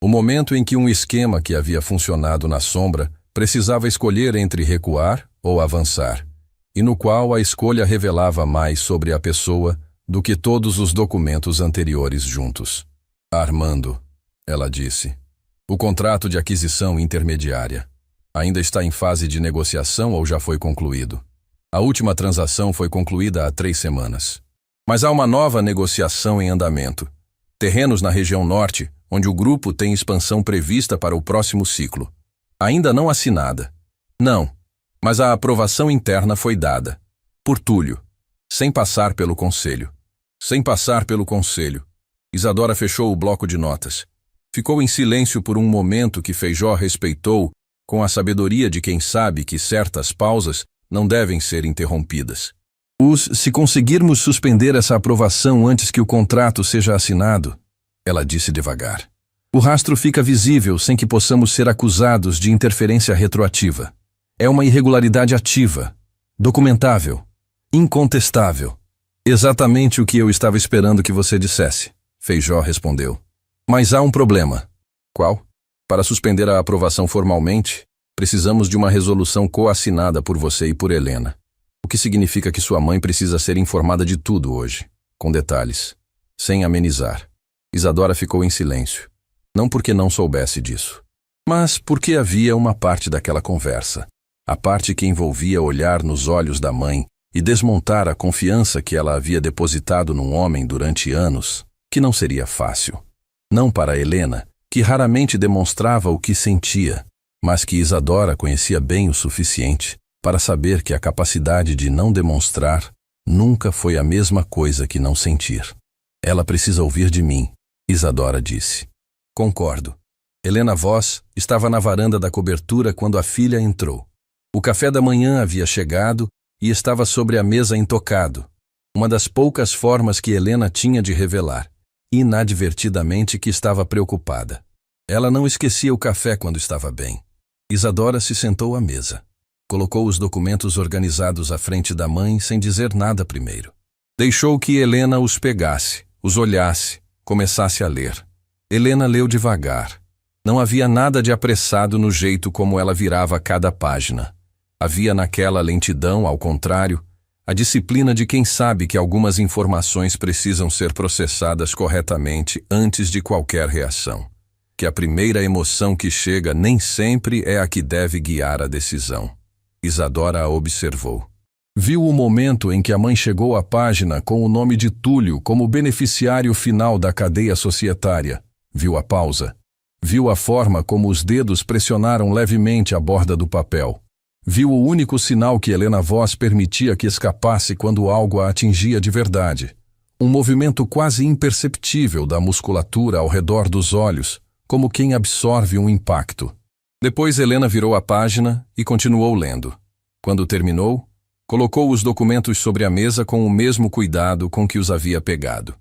O momento em que um esquema que havia funcionado na sombra precisava escolher entre recuar ou avançar, e no qual a escolha revelava mais sobre a pessoa do que todos os documentos anteriores juntos. Armando, ela disse. O contrato de aquisição intermediária. Ainda está em fase de negociação ou já foi concluído? A última transação foi concluída há 3 semanas. Mas há uma nova negociação em andamento. Terrenos na região norte, onde o grupo tem expansão prevista para o próximo ciclo. Ainda não assinada. Não, mas a aprovação interna foi dada. Por Túlio. Sem passar pelo conselho. Sem passar pelo conselho. Isadora fechou o bloco de notas. Ficou em silêncio por um momento que Feijó respeitou, com a sabedoria de quem sabe que certas pausas não devem ser interrompidas. Se conseguirmos suspender essa aprovação antes que o contrato seja assinado, ela disse devagar, o rastro fica visível sem que possamos ser acusados de interferência retroativa. É uma irregularidade ativa, documentável, incontestável. Exatamente o que eu estava esperando que você dissesse, Feijó respondeu. Mas há um problema. Qual? Para suspender a aprovação formalmente, precisamos de uma resolução coassinada por você e por Helena. O que significa que sua mãe precisa ser informada de tudo hoje, com detalhes, sem amenizar. Isadora ficou em silêncio. Não porque não soubesse disso, mas porque havia uma parte daquela conversa, a parte que envolvia olhar nos olhos da mãe e desmontar a confiança que ela havia depositado num homem durante anos, que não seria fácil. Não para Helena, que raramente demonstrava o que sentia, mas que Isadora conhecia bem o suficiente para saber que a capacidade de não demonstrar nunca foi a mesma coisa que não sentir. Ela precisa ouvir de mim, Isadora disse. Concordo. Helena Voss estava na varanda da cobertura quando a filha entrou. O café da manhã havia chegado e estava sobre a mesa intocado, uma das poucas formas que Helena tinha de revelar, inadvertidamente, que estava preocupada. Ela não esquecia o café quando estava bem. Isadora se sentou à mesa. Colocou os documentos organizados à frente da mãe sem dizer nada primeiro. Deixou que Helena os pegasse, os olhasse, começasse a ler. Helena leu devagar. Não havia nada de apressado no jeito como ela virava cada página. Havia naquela lentidão, ao contrário, a disciplina de quem sabe que algumas informações precisam ser processadas corretamente antes de qualquer reação. Que a primeira emoção que chega nem sempre é a que deve guiar a decisão. Isadora a observou. Viu o momento em que a mãe chegou à página com o nome de Túlio como beneficiário final da cadeia societária. Viu a pausa. Viu a forma como os dedos pressionaram levemente a borda do papel. Viu o único sinal que Helena Voss permitia que escapasse quando algo a atingia de verdade. Um movimento quase imperceptível da musculatura ao redor dos olhos, como quem absorve um impacto. Depois Helena virou a página e continuou lendo. Quando terminou, colocou os documentos sobre a mesa com o mesmo cuidado com que os havia pegado.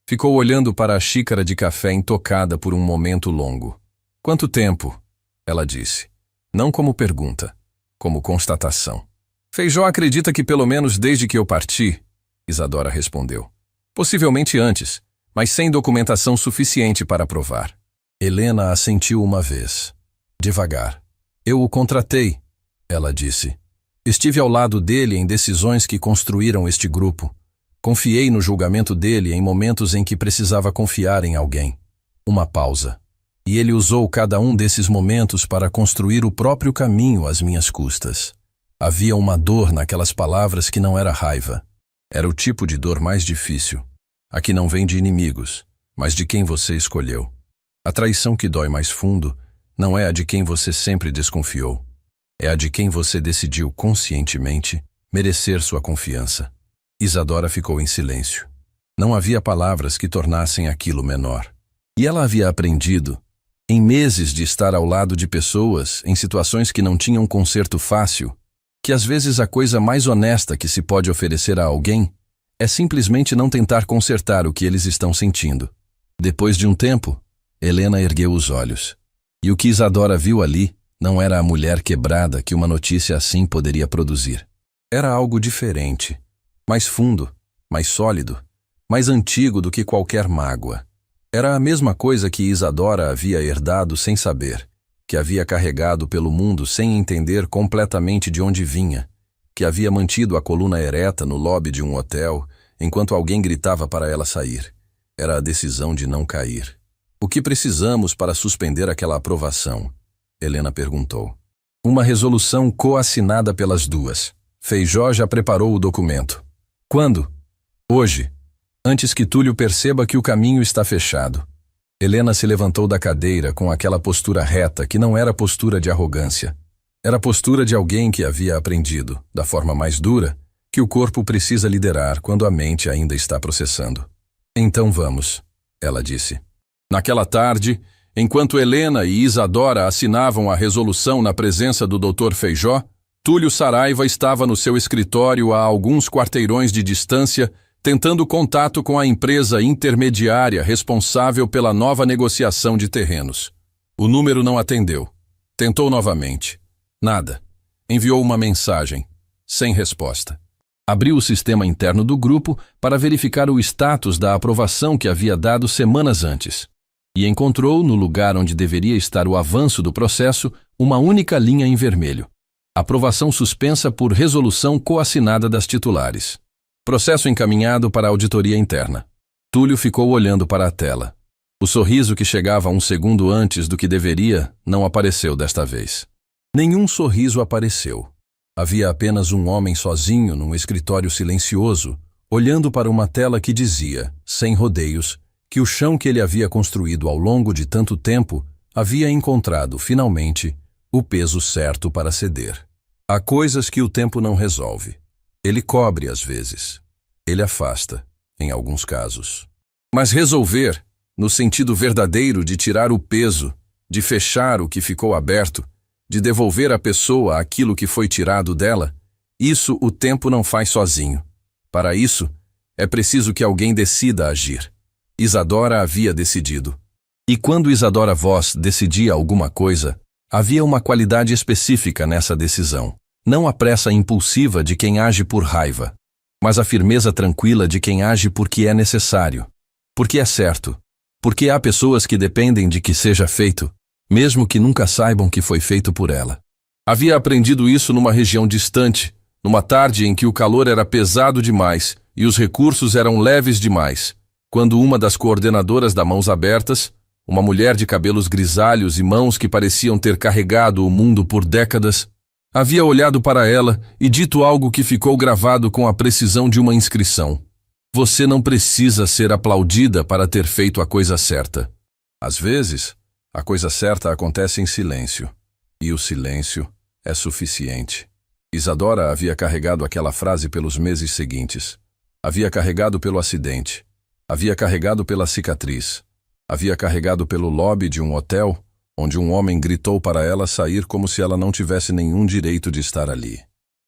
Ficou olhando para a xícara de café intocada por um momento longo. Quanto tempo? Ela disse. Não como pergunta, como constatação. Feijó acredita que pelo menos desde que eu parti, Isadora respondeu. Possivelmente antes, mas sem documentação suficiente para provar. Helena assentiu uma vez. Devagar. Eu o contratei, ela disse. Estive ao lado dele em decisões que construíram este grupo. Confiei no julgamento dele em momentos em que precisava confiar em alguém. Uma pausa. E ele usou cada um desses momentos para construir o próprio caminho às minhas custas. Havia uma dor naquelas palavras que não era raiva. Era o tipo de dor mais difícil. A que não vem de inimigos, mas de quem você escolheu. A traição que dói mais fundo não é a de quem você sempre desconfiou. É a de quem você decidiu conscientemente merecer sua confiança. Isadora ficou em silêncio. Não havia palavras que tornassem aquilo menor. E ela havia aprendido, em meses de estar ao lado de pessoas em situações que não tinham conserto fácil, que às vezes a coisa mais honesta que se pode oferecer a alguém é simplesmente não tentar consertar o que eles estão sentindo. Depois de um tempo, Helena ergueu os olhos. E o que Isadora viu ali não era a mulher quebrada que uma notícia assim poderia produzir. Era algo diferente, mais fundo, mais sólido, mais antigo do que qualquer mágoa. Era a mesma coisa que Isadora havia herdado sem saber, que havia carregado pelo mundo sem entender completamente de onde vinha, que havia mantido a coluna ereta no lobby de um hotel enquanto alguém gritava para ela sair. Era a decisão de não cair. O que precisamos para suspender aquela aprovação? Helena perguntou. Uma resolução coassinada pelas duas, Feijó já preparou o documento. Quando? Hoje, antes que Túlio perceba que o caminho está fechado. Helena se levantou da cadeira com aquela postura reta que não era postura de arrogância. Era a postura de alguém que havia aprendido, da forma mais dura, que o corpo precisa liderar quando a mente ainda está processando. Então vamos, ela disse. Naquela tarde, enquanto Helena e Isadora assinavam a resolução na presença do Dr. Feijó, Túlio Saraiva estava no seu escritório a alguns quarteirões de distância, tentando contato com a empresa intermediária responsável pela nova negociação de terrenos. O número não atendeu. Tentou novamente. Nada. Enviou uma mensagem. Sem resposta. Abriu o sistema interno do grupo para verificar o status da aprovação que havia dado semanas antes. E encontrou, no lugar onde deveria estar o avanço do processo, uma única linha em vermelho. Aprovação suspensa por resolução coassinada das titulares. Processo encaminhado para a auditoria interna. Túlio ficou olhando para a tela. O sorriso que chegava um segundo antes do que deveria não apareceu desta vez. Nenhum sorriso apareceu. Havia apenas um homem sozinho num escritório silencioso, olhando para uma tela que dizia, sem rodeios, que o chão que ele havia construído ao longo de tanto tempo havia encontrado, finalmente, o peso certo para ceder. Há coisas que o tempo não resolve. Ele cobre às vezes. Ele afasta, em alguns casos. Mas resolver, no sentido verdadeiro de tirar o peso, de fechar o que ficou aberto, de devolver à pessoa aquilo que foi tirado dela, isso o tempo não faz sozinho. Para isso, é preciso que alguém decida agir. Isadora havia decidido. E quando Isadora Voz decidia alguma coisa, havia uma qualidade específica nessa decisão. Não a pressa impulsiva de quem age por raiva, mas a firmeza tranquila de quem age porque é necessário, porque é certo, porque há pessoas que dependem de que seja feito, mesmo que nunca saibam que foi feito por ela. Havia aprendido isso numa região distante, numa tarde em que o calor era pesado demais e os recursos eram leves demais, quando uma das coordenadoras da Mãos Abertas, uma mulher de cabelos grisalhos e mãos que pareciam ter carregado o mundo por décadas, havia olhado para ela e dito algo que ficou gravado com a precisão de uma inscrição. Você não precisa ser aplaudida para ter feito a coisa certa. Às vezes, a coisa certa acontece em silêncio, e o silêncio é suficiente. Isadora havia carregado aquela frase pelos meses seguintes. Havia carregado pelo acidente. Havia carregado pela cicatriz. Havia carregado pelo lobby de um hotel, onde um homem gritou para ela sair como se ela não tivesse nenhum direito de estar ali.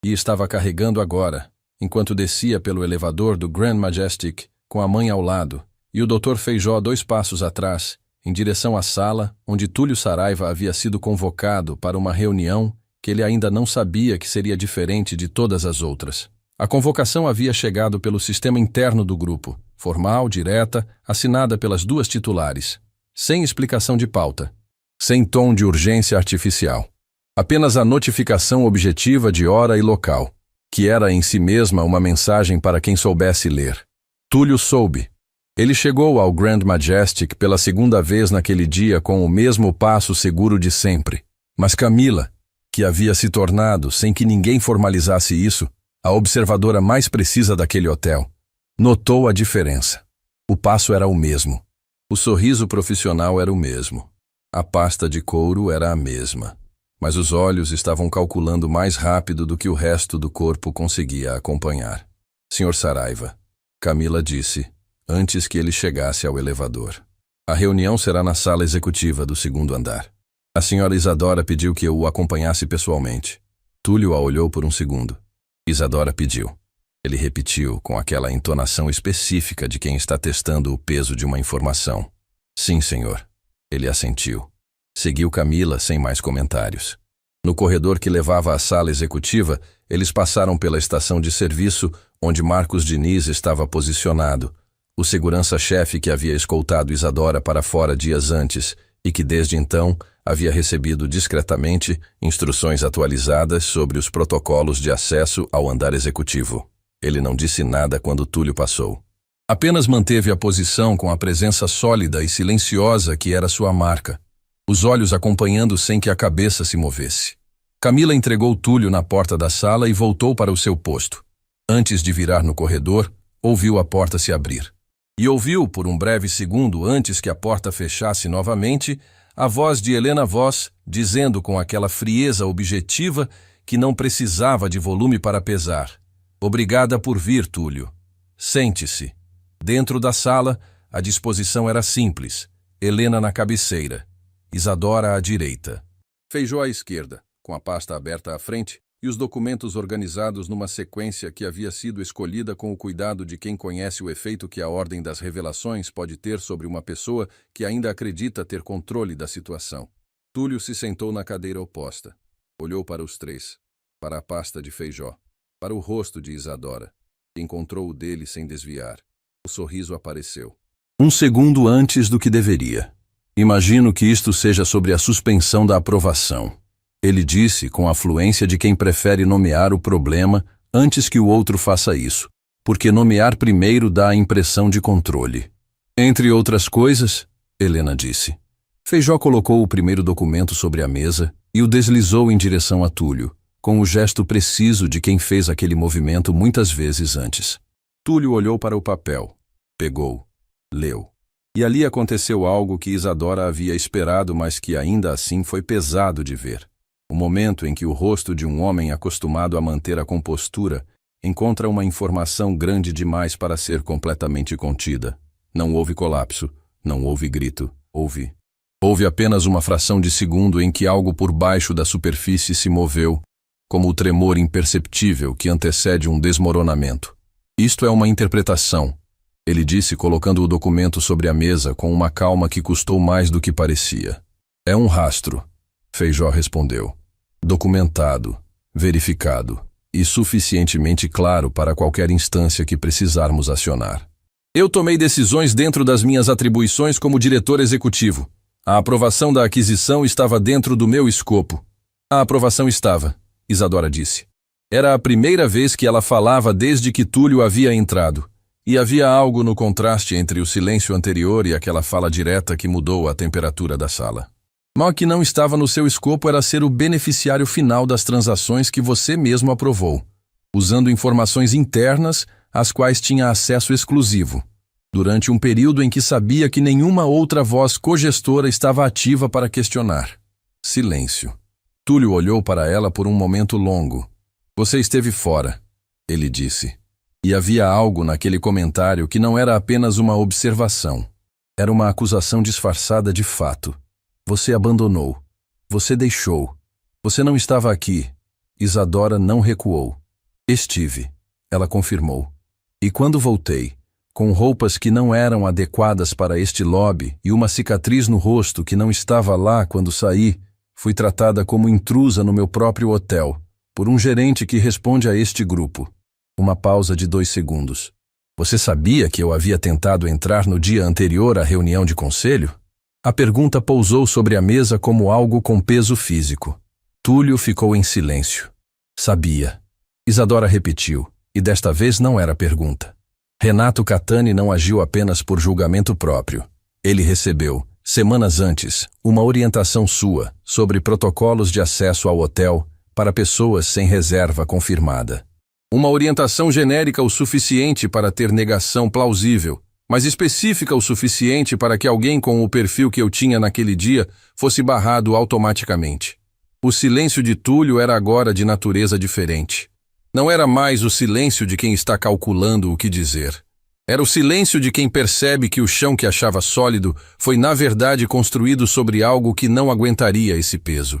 E estava carregando agora, enquanto descia pelo elevador do Grand Majestic, com a mãe ao lado, e o Dr. Feijó 2 passos atrás, em direção à sala onde Túlio Saraiva havia sido convocado para uma reunião que ele ainda não sabia que seria diferente de todas as outras. A convocação havia chegado pelo sistema interno do grupo, formal, direta, assinada pelas 2 titulares, sem explicação de pauta, sem tom de urgência artificial. Apenas a notificação objetiva de hora e local, que era em si mesma uma mensagem para quem soubesse ler. Túlio soube. Ele chegou ao Grand Majestic pela 2ª vez naquele dia com o mesmo passo seguro de sempre. Mas Camila, que havia se tornado, sem que ninguém formalizasse isso, a observadora mais precisa daquele hotel, notou a diferença. O passo era o mesmo. O sorriso profissional era o mesmo. A pasta de couro era a mesma. Mas os olhos estavam calculando mais rápido do que o resto do corpo conseguia acompanhar. Sr. Saraiva, Camila disse, antes que ele chegasse ao elevador. A reunião será na sala executiva do 2º andar. A senhora Isadora pediu que eu o acompanhasse pessoalmente. Túlio a olhou por um segundo. Isadora pediu. Ele repetiu com aquela entonação específica de quem está testando o peso de uma informação. Sim, senhor. Ele assentiu. Seguiu Camila sem mais comentários. No corredor que levava à sala executiva, eles passaram pela estação de serviço, onde Marcos Diniz estava posicionado, o segurança-chefe que havia escoltado Isadora para fora dias antes e que desde então havia recebido discretamente instruções atualizadas sobre os protocolos de acesso ao andar executivo. Ele não disse nada quando Túlio passou. Apenas manteve a posição com a presença sólida e silenciosa que era sua marca, os olhos acompanhando sem que a cabeça se movesse. Camila entregou Túlio na porta da sala e voltou para o seu posto. Antes de virar no corredor, ouviu a porta se abrir. E ouviu, por um breve segundo antes que a porta fechasse novamente, a voz de Helena Voss, dizendo com aquela frieza objetiva que não precisava de volume para pesar: "Obrigada por vir, Túlio. Sente-se." Dentro da sala, a disposição era simples. Helena na cabeceira, Isadora à direita, Feijó à esquerda, com a pasta aberta à frente e os documentos organizados numa sequência que havia sido escolhida com o cuidado de quem conhece o efeito que a ordem das revelações pode ter sobre uma pessoa que ainda acredita ter controle da situação. Túlio se sentou na cadeira oposta. Olhou para os três, para a pasta de Feijó, para o rosto de Isadora. Encontrou o dele sem desviar. O sorriso apareceu. Um segundo antes do que deveria. Imagino que isto seja sobre a suspensão da aprovação. Ele disse com a fluência de quem prefere nomear o problema antes que o outro faça isso, porque nomear primeiro dá a impressão de controle. Entre outras coisas, Helena disse. Feijó colocou o primeiro documento sobre a mesa e o deslizou em direção a Túlio, com o gesto preciso de quem fez aquele movimento muitas vezes antes. Túlio olhou para o papel, pegou, leu. E ali aconteceu algo que Isadora havia esperado, mas que ainda assim foi pesado de ver. O momento em que o rosto de um homem acostumado a manter a compostura encontra uma informação grande demais para ser completamente contida. Não houve colapso, não houve grito, houve apenas uma fração de segundo em que algo por baixo da superfície se moveu, como o tremor imperceptível que antecede um desmoronamento. Isto é uma interpretação, ele disse colocando o documento sobre a mesa com uma calma que custou mais do que parecia. É um rastro. Feijó respondeu. Documentado, verificado e suficientemente claro para qualquer instância que precisarmos acionar. Eu tomei decisões dentro das minhas atribuições como diretor executivo. A aprovação da aquisição estava dentro do meu escopo. A aprovação estava, Isadora disse. Era a primeira vez que ela falava desde que Túlio havia entrado. E havia algo no contraste entre o silêncio anterior e aquela fala direta que mudou a temperatura da sala. Mas o que não estava no seu escopo era ser o beneficiário final das transações que você mesmo aprovou, usando informações internas às quais tinha acesso exclusivo, durante um período em que sabia que nenhuma outra voz cogestora estava ativa para questionar. Silêncio. Túlio olhou para ela por um momento longo. Você esteve fora, ele disse. E havia algo naquele comentário que não era apenas uma observação. Era uma acusação disfarçada de fato. Você abandonou. Você deixou. Você não estava aqui. Isadora não recuou. Estive, ela confirmou. E quando voltei, com roupas que não eram adequadas para este lobby e uma cicatriz no rosto que não estava lá quando saí, fui tratada como intrusa no meu próprio hotel, por um gerente que responde a este grupo. Uma pausa de 2 segundos. Você sabia que eu havia tentado entrar no dia anterior à reunião de conselho? A pergunta pousou sobre a mesa como algo com peso físico. Túlio ficou em silêncio. Sabia. Isadora repetiu, e desta vez não era pergunta. Renato Catani não agiu apenas por julgamento próprio. Ele recebeu, semanas antes, uma orientação sua sobre protocolos de acesso ao hotel para pessoas sem reserva confirmada. Uma orientação genérica o suficiente para ter negação plausível, mas específica o suficiente para que alguém com o perfil que eu tinha naquele dia fosse barrado automaticamente. O silêncio de Túlio era agora de natureza diferente. Não era mais o silêncio de quem está calculando o que dizer. Era o silêncio de quem percebe que o chão que achava sólido foi na verdade construído sobre algo que não aguentaria esse peso.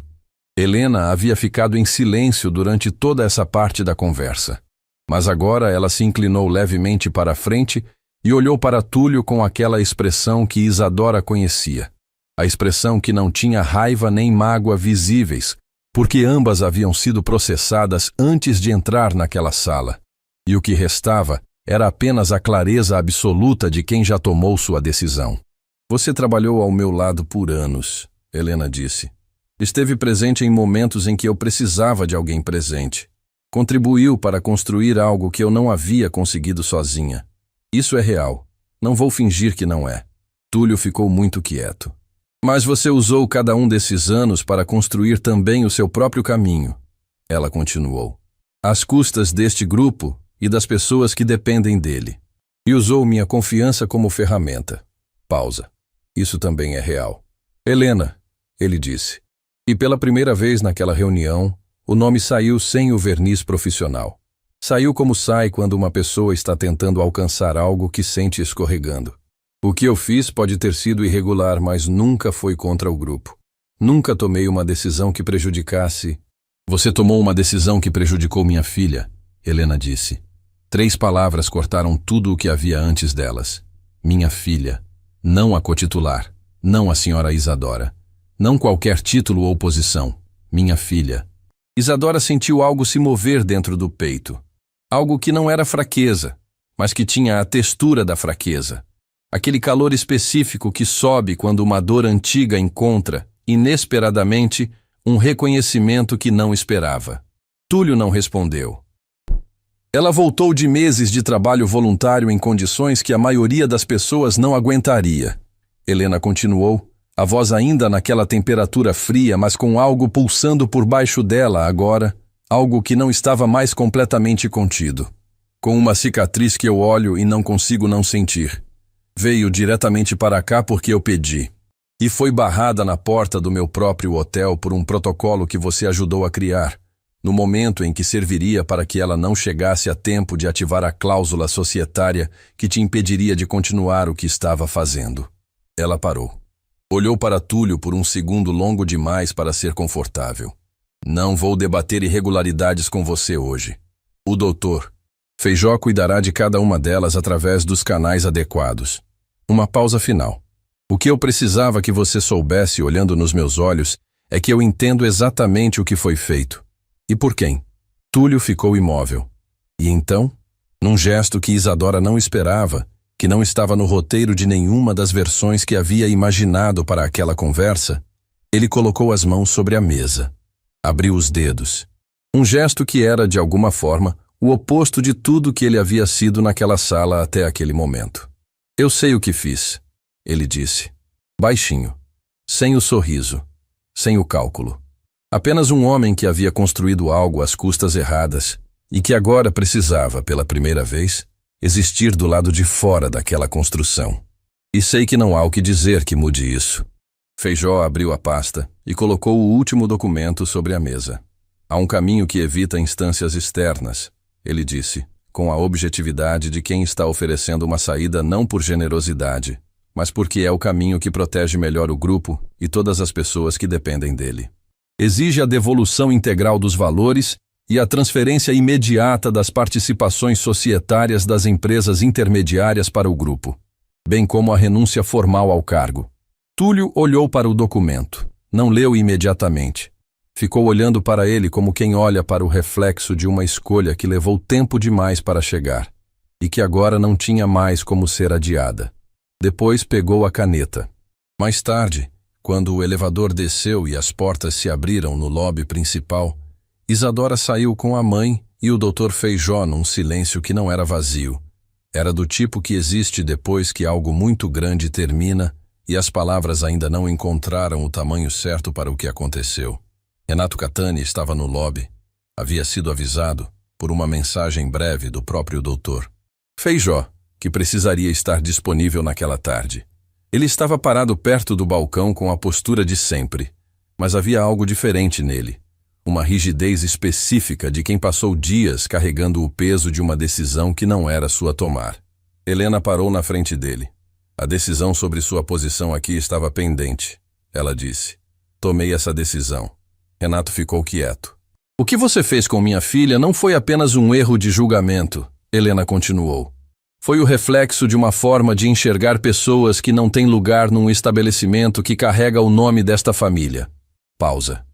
Helena havia ficado em silêncio durante toda essa parte da conversa. Mas agora ela se inclinou levemente para a frente e olhou para Túlio com aquela expressão que Isadora conhecia. A expressão que não tinha raiva nem mágoa visíveis, porque ambas haviam sido processadas antes de entrar naquela sala. E o que restava era apenas a clareza absoluta de quem já tomou sua decisão. Você trabalhou ao meu lado por anos, Helena disse. Esteve presente em momentos em que eu precisava de alguém presente. Contribuiu para construir algo que eu não havia conseguido sozinha. Isso é real. Não vou fingir que não é. Túlio ficou muito quieto. Mas você usou cada um desses anos para construir também o seu próprio caminho, ela continuou, às custas deste grupo e das pessoas que dependem dele. E usou minha confiança como ferramenta. Pausa. Isso também é real. Helena, ele disse. E pela primeira vez naquela reunião, o nome saiu sem o verniz profissional. Saiu como sai quando uma pessoa está tentando alcançar algo que sente escorregando. O que eu fiz pode ter sido irregular, mas nunca foi contra o grupo. Nunca tomei uma decisão que prejudicasse... Você tomou uma decisão que prejudicou minha filha, Helena disse. 3 palavras cortaram tudo o que havia antes delas. Minha filha. Não a cotitular. Não a senhora Isadora. Não qualquer título ou posição. Minha filha. Isadora sentiu algo se mover dentro do peito. Algo que não era fraqueza, mas que tinha a textura da fraqueza. Aquele calor específico que sobe quando uma dor antiga encontra, inesperadamente, um reconhecimento que não esperava. Túlio não respondeu. Ela voltou de meses de trabalho voluntário em condições que a maioria das pessoas não aguentaria. Helena continuou, a voz ainda naquela temperatura fria, mas com algo pulsando por baixo dela agora, algo que não estava mais completamente contido. Com uma cicatriz que eu olho e não consigo não sentir. Veio diretamente para cá porque eu pedi. E foi barrada na porta do meu próprio hotel por um protocolo que você ajudou a criar, no momento em que serviria para que ela não chegasse a tempo de ativar a cláusula societária que te impediria de continuar o que estava fazendo. Ela parou. Olhou para Túlio por um segundo longo demais para ser confortável. Não vou debater irregularidades com você hoje. O doutor Feijó cuidará de cada uma delas através dos canais adequados. Uma pausa final. O que eu precisava que você soubesse olhando nos meus olhos é que eu entendo exatamente o que foi feito. E por quem? Túlio ficou imóvel. E então, num gesto que Isadora não esperava, que não estava no roteiro de nenhuma das versões que havia imaginado para aquela conversa, ele colocou as mãos sobre a mesa. Abriu os dedos. Um gesto que era, de alguma forma, o oposto de tudo que ele havia sido naquela sala até aquele momento. Eu sei o que fiz, ele disse. Baixinho. Sem o sorriso. Sem o cálculo. Apenas um homem que havia construído algo às custas erradas e que agora precisava, pela primeira vez, existir do lado de fora daquela construção. E sei que não há o que dizer que mude isso. Feijó abriu a pasta e colocou o último documento sobre a mesa. Há um caminho que evita instâncias externas, ele disse, com a objetividade de quem está oferecendo uma saída não por generosidade, mas porque é o caminho que protege melhor o grupo e todas as pessoas que dependem dele. Exige a devolução integral dos valores e a transferência imediata das participações societárias das empresas intermediárias para o grupo, bem como a renúncia formal ao cargo. Túlio olhou para o documento, não leu imediatamente. Ficou olhando para ele como quem olha para o reflexo de uma escolha que levou tempo demais para chegar e que agora não tinha mais como ser adiada. Depois pegou a caneta. Mais tarde, quando o elevador desceu e as portas se abriram no lobby principal, Isadora saiu com a mãe e o Dr. Feijó num silêncio que não era vazio. Era do tipo que existe depois que algo muito grande termina e as palavras ainda não encontraram o tamanho certo para o que aconteceu. Renato Catani estava no lobby. Havia sido avisado por uma mensagem breve do próprio doutor Feijó, que precisaria estar disponível naquela tarde. Ele estava parado perto do balcão com a postura de sempre, mas havia algo diferente nele. Uma rigidez específica de quem passou dias carregando o peso de uma decisão que não era sua tomar. Helena parou na frente dele. A decisão sobre sua posição aqui estava pendente, ela disse. Tomei essa decisão. Renato ficou quieto. O que você fez com minha filha não foi apenas um erro de julgamento, Helena continuou. Foi o reflexo de uma forma de enxergar pessoas que não têm lugar num estabelecimento que carrega o nome desta família. Pausa.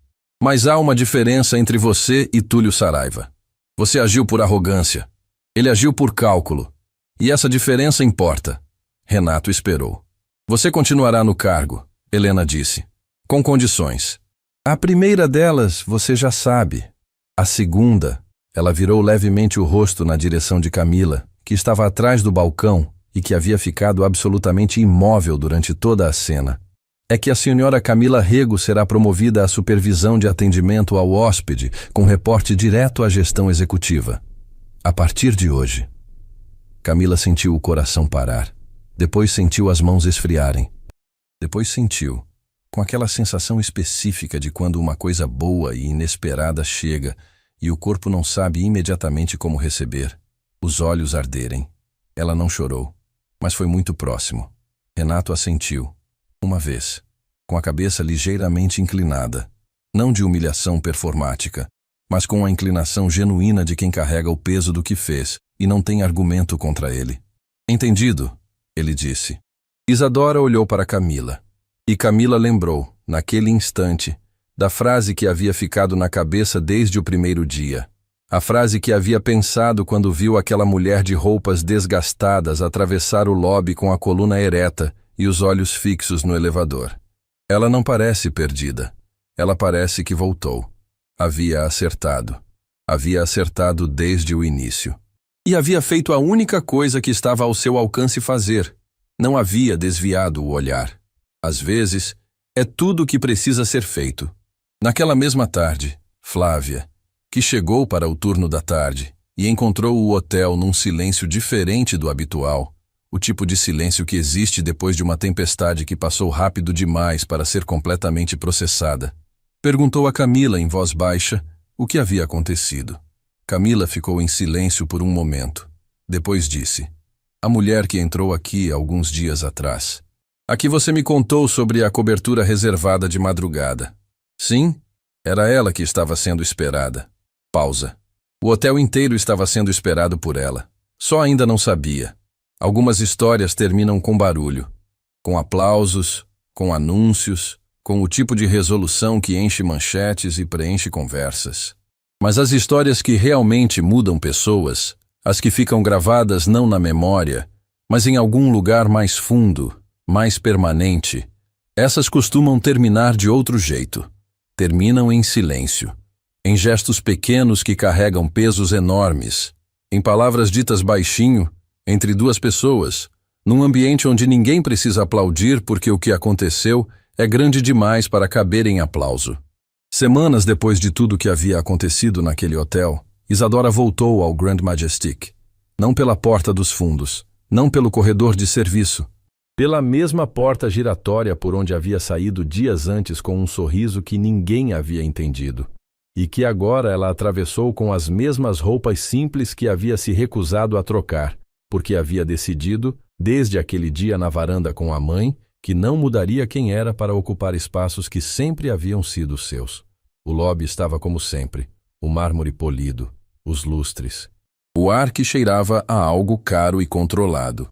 Mas há uma diferença entre você e Túlio Saraiva. Você agiu por arrogância. Ele agiu por cálculo. E essa diferença importa. Renato esperou. Você continuará no cargo, Helena disse. Com condições. A primeira delas, você já sabe. A segunda, ela virou levemente o rosto na direção de Camila, que estava atrás do balcão e que havia ficado absolutamente imóvel durante toda a cena. é que a senhora Camila Rego será promovida à supervisão de atendimento ao hóspede, com reporte direto à gestão executiva. A partir de hoje. Camila sentiu o coração parar. Depois sentiu as mãos esfriarem. Depois sentiu, com aquela sensação específica de quando uma coisa boa e inesperada chega e o corpo não sabe imediatamente como receber, os olhos arderem. Ela não chorou, mas foi muito próximo. Renato a sentiu. Uma vez, com a cabeça ligeiramente inclinada, não de humilhação performática, mas com a inclinação genuína de quem carrega o peso do que fez e não tem argumento contra ele. Entendido, ele disse. Isadora olhou para Camila, e Camila lembrou, naquele instante, da frase que havia ficado na cabeça desde o primeiro dia. A frase que havia pensado quando viu aquela mulher de roupas desgastadas atravessar o lobby com a coluna ereta e os olhos fixos no elevador. Ela não parece perdida. Ela parece que voltou. Havia acertado. Havia acertado desde o início. E havia feito a única coisa que estava ao seu alcance fazer. Não havia desviado o olhar. Às vezes, é tudo o que precisa ser feito. Naquela mesma tarde, Flávia, que chegou para o turno da tarde e encontrou o hotel num silêncio diferente do habitual, o tipo de silêncio que existe depois de uma tempestade que passou rápido demais para ser completamente processada. Perguntou a Camila em voz baixa o que havia acontecido. Camila ficou em silêncio por um momento. Depois disse: "A mulher que entrou aqui alguns dias atrás. A que você me contou sobre a cobertura reservada de madrugada. Sim, era ela que estava sendo esperada." Pausa. O hotel inteiro estava sendo esperado por ela. Só ainda não sabia. Algumas histórias terminam com barulho, com aplausos, com anúncios, com o tipo de resolução que enche manchetes e preenche conversas. Mas as histórias que realmente mudam pessoas, as que ficam gravadas não na memória, mas em algum lugar mais fundo, mais permanente, essas costumam terminar de outro jeito. Terminam em silêncio, em gestos pequenos que carregam pesos enormes, em palavras ditas baixinho, entre duas pessoas, num ambiente onde ninguém precisa aplaudir porque o que aconteceu é grande demais para caber em aplauso. Semanas depois de tudo que havia acontecido naquele hotel, Isadora voltou ao Grand Majestic. Não pela porta dos fundos, não pelo corredor de serviço, pela mesma porta giratória por onde havia saído dias antes com um sorriso que ninguém havia entendido, e que agora ela atravessou com as mesmas roupas simples que havia se recusado a trocar, porque havia decidido, desde aquele dia na varanda com a mãe, que não mudaria quem era para ocupar espaços que sempre haviam sido seus. O lobby estava como sempre, o mármore polido, os lustres. O ar que cheirava a algo caro e controlado.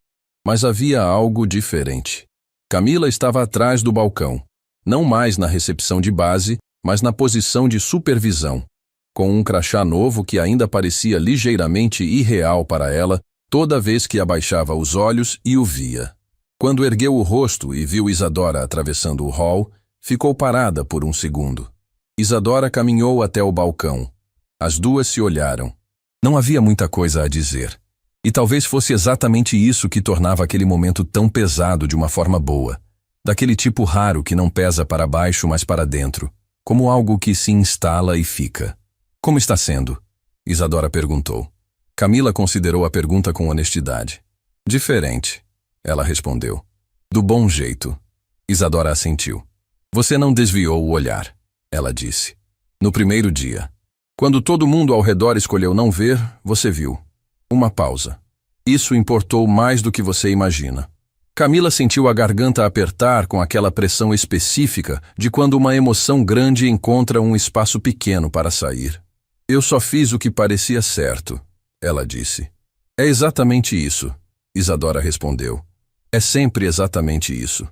Mas havia algo diferente. Camila estava atrás do balcão, não mais na recepção de base, mas na posição de supervisão, com um crachá novo que ainda parecia ligeiramente irreal para ela toda vez que abaixava os olhos e o via. Quando ergueu o rosto e viu Isadora atravessando o hall, ficou parada por um segundo. Isadora caminhou até o balcão. As duas se olharam. Não havia muita coisa a dizer. E talvez fosse exatamente isso que tornava aquele momento tão pesado de uma forma boa. Daquele tipo raro que não pesa para baixo, mas para dentro. Como algo que se instala e fica. "Como está sendo?" Isadora perguntou. Camila considerou a pergunta com honestidade. "Diferente", ela respondeu. "Do bom jeito." Isadora assentiu. "Você não desviou o olhar", ela disse. "No primeiro dia. Quando todo mundo ao redor escolheu não ver, você viu. Uma pausa. Isso importou mais do que você imagina." Camila sentiu a garganta apertar com aquela pressão específica de quando uma emoção grande encontra um espaço pequeno para sair. "Eu só fiz o que parecia certo", ela disse. "É exatamente isso", Isadora respondeu. "É sempre exatamente isso."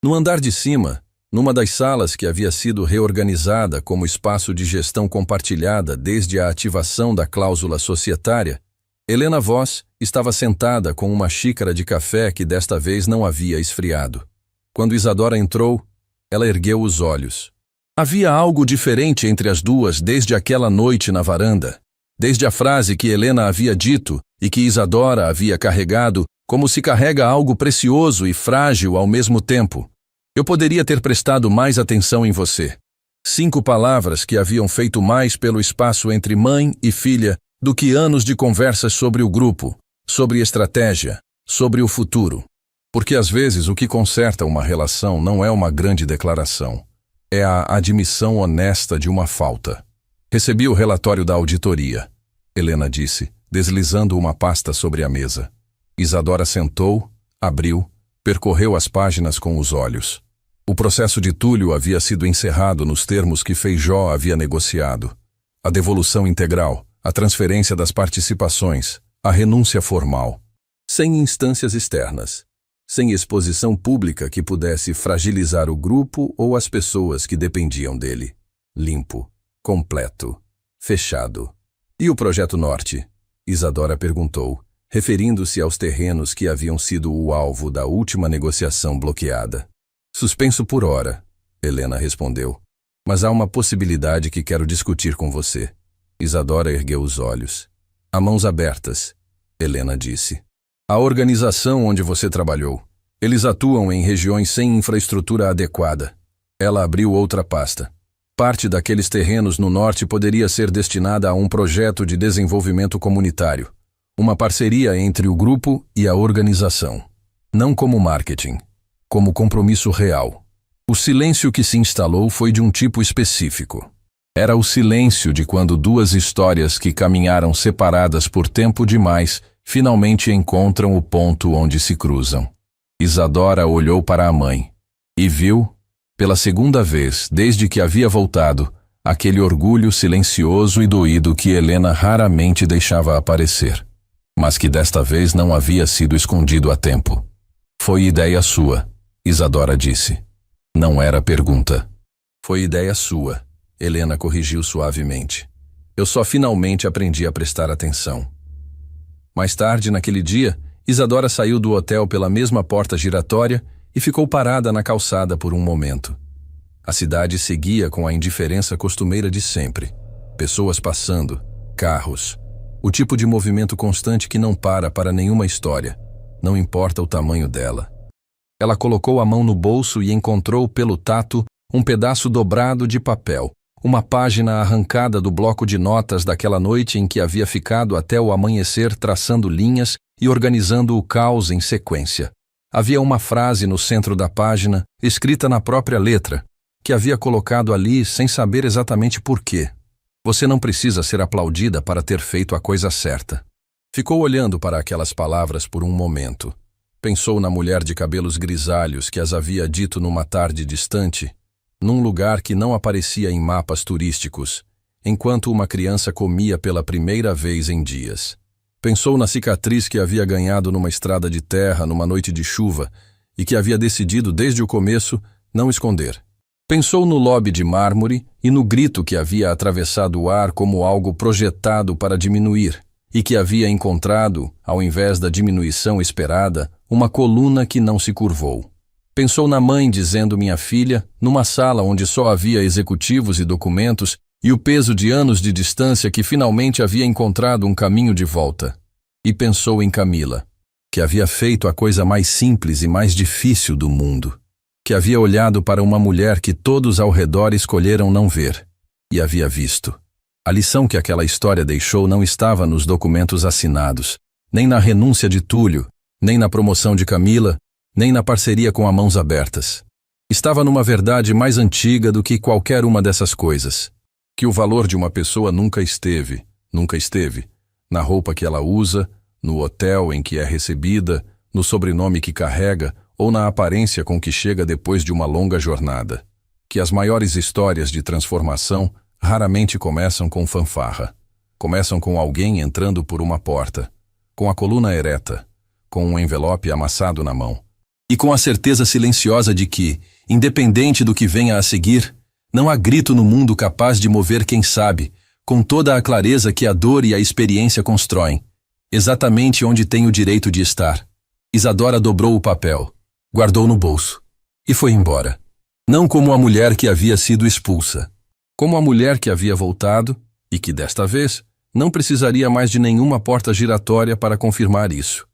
No andar de cima, numa das salas que havia sido reorganizada como espaço de gestão compartilhada desde a ativação da cláusula societária, Helena Voss estava sentada com uma xícara de café que desta vez não havia esfriado. Quando Isadora entrou, ela ergueu os olhos. Havia algo diferente entre as duas desde aquela noite na varanda, desde a frase que Helena havia dito e que Isadora havia carregado como se carrega algo precioso e frágil ao mesmo tempo. Eu poderia ter prestado mais atenção em você. 5 palavras que haviam feito mais pelo espaço entre mãe e filha do que anos de conversas sobre o grupo, sobre estratégia, sobre o futuro. Porque às vezes o que conserta uma relação não é uma grande declaração. É a admissão honesta de uma falta. Recebi o relatório da auditoria, Helena disse, deslizando uma pasta sobre a mesa. Isadora sentou, abriu, percorreu as páginas com os olhos. O processo de Túlio havia sido encerrado nos termos que Feijó havia negociado. A devolução integral, a transferência das participações, a renúncia formal. Sem instâncias externas. Sem exposição pública que pudesse fragilizar o grupo ou as pessoas que dependiam dele. Limpo, completo, fechado. E o Projeto Norte? Isadora perguntou, referindo-se aos terrenos que haviam sido o alvo da última negociação bloqueada. Suspenso por hora, Helena respondeu. Mas há uma possibilidade que quero discutir com você. Isadora ergueu os olhos. A mãos abertas, Helena disse. A organização onde você trabalhou. Eles atuam em regiões sem infraestrutura adequada. Ela abriu outra pasta. Parte daqueles terrenos no norte poderia ser destinada a um projeto de desenvolvimento comunitário. Uma parceria entre o grupo e a organização. Não como marketing, como compromisso real. O silêncio que se instalou foi de um tipo específico. Era o silêncio de quando 2 histórias que caminharam separadas por tempo demais finalmente encontram o ponto onde se cruzam. Isadora olhou para a mãe e viu, pela segunda vez desde que havia voltado, aquele orgulho silencioso e doído que Helena raramente deixava aparecer, mas que desta vez não havia sido escondido a tempo. Foi ideia sua, Isadora disse. Não era pergunta. Foi ideia sua, Helena corrigiu suavemente. Eu só finalmente aprendi a prestar atenção. Mais tarde, naquele dia, Isadora saiu do hotel pela mesma porta giratória e ficou parada na calçada por um momento. A cidade seguia com a indiferença costumeira de sempre. Pessoas passando, carros. O tipo de movimento constante que não para nenhuma história. Não importa o tamanho dela. Ela colocou a mão no bolso e encontrou, pelo tato, um pedaço dobrado de papel. Uma página arrancada do bloco de notas daquela noite em que havia ficado até o amanhecer traçando linhas e organizando o caos em sequência. Havia uma frase no centro da página, escrita na própria letra, que havia colocado ali sem saber exatamente por quê. Você não precisa ser aplaudida para ter feito a coisa certa. Ficou olhando para aquelas palavras por um momento. Pensou na mulher de cabelos grisalhos que as havia dito numa tarde distante, num lugar que não aparecia em mapas turísticos, enquanto uma criança comia pela primeira vez em dias. Pensou na cicatriz que havia ganhado numa estrada de terra numa noite de chuva e que havia decidido desde o começo não esconder. Pensou no lobby de mármore e no grito que havia atravessado o ar como algo projetado para diminuir e que havia encontrado, ao invés da diminuição esperada, uma coluna que não se curvou. Pensou na mãe dizendo minha filha, numa sala onde só havia executivos e documentos, e o peso de anos de distância que finalmente havia encontrado um caminho de volta. E pensou em Camila, que havia feito a coisa mais simples e mais difícil do mundo, que havia olhado para uma mulher que todos ao redor escolheram não ver, e havia visto. A lição que aquela história deixou não estava nos documentos assinados, nem na renúncia de Túlio, nem na promoção de Camila, nem na parceria com a Mãos Abertas. Estava numa verdade mais antiga do que qualquer uma dessas coisas. Que o valor de uma pessoa nunca esteve, na roupa que ela usa, no hotel em que é recebida, no sobrenome que carrega ou na aparência com que chega depois de uma longa jornada. Que as maiores histórias de transformação raramente começam com fanfarra. Começam com alguém entrando por uma porta, com a coluna ereta, com um envelope amassado na mão. E com a certeza silenciosa de que, independente do que venha a seguir, não há grito no mundo capaz de mover quem sabe, com toda a clareza que a dor e a experiência constroem, exatamente onde tem o direito de estar. Isadora dobrou o papel, guardou no bolso e foi embora. Não como a mulher que havia sido expulsa, como a mulher que havia voltado e que, desta vez, não precisaria mais de nenhuma porta giratória para confirmar isso.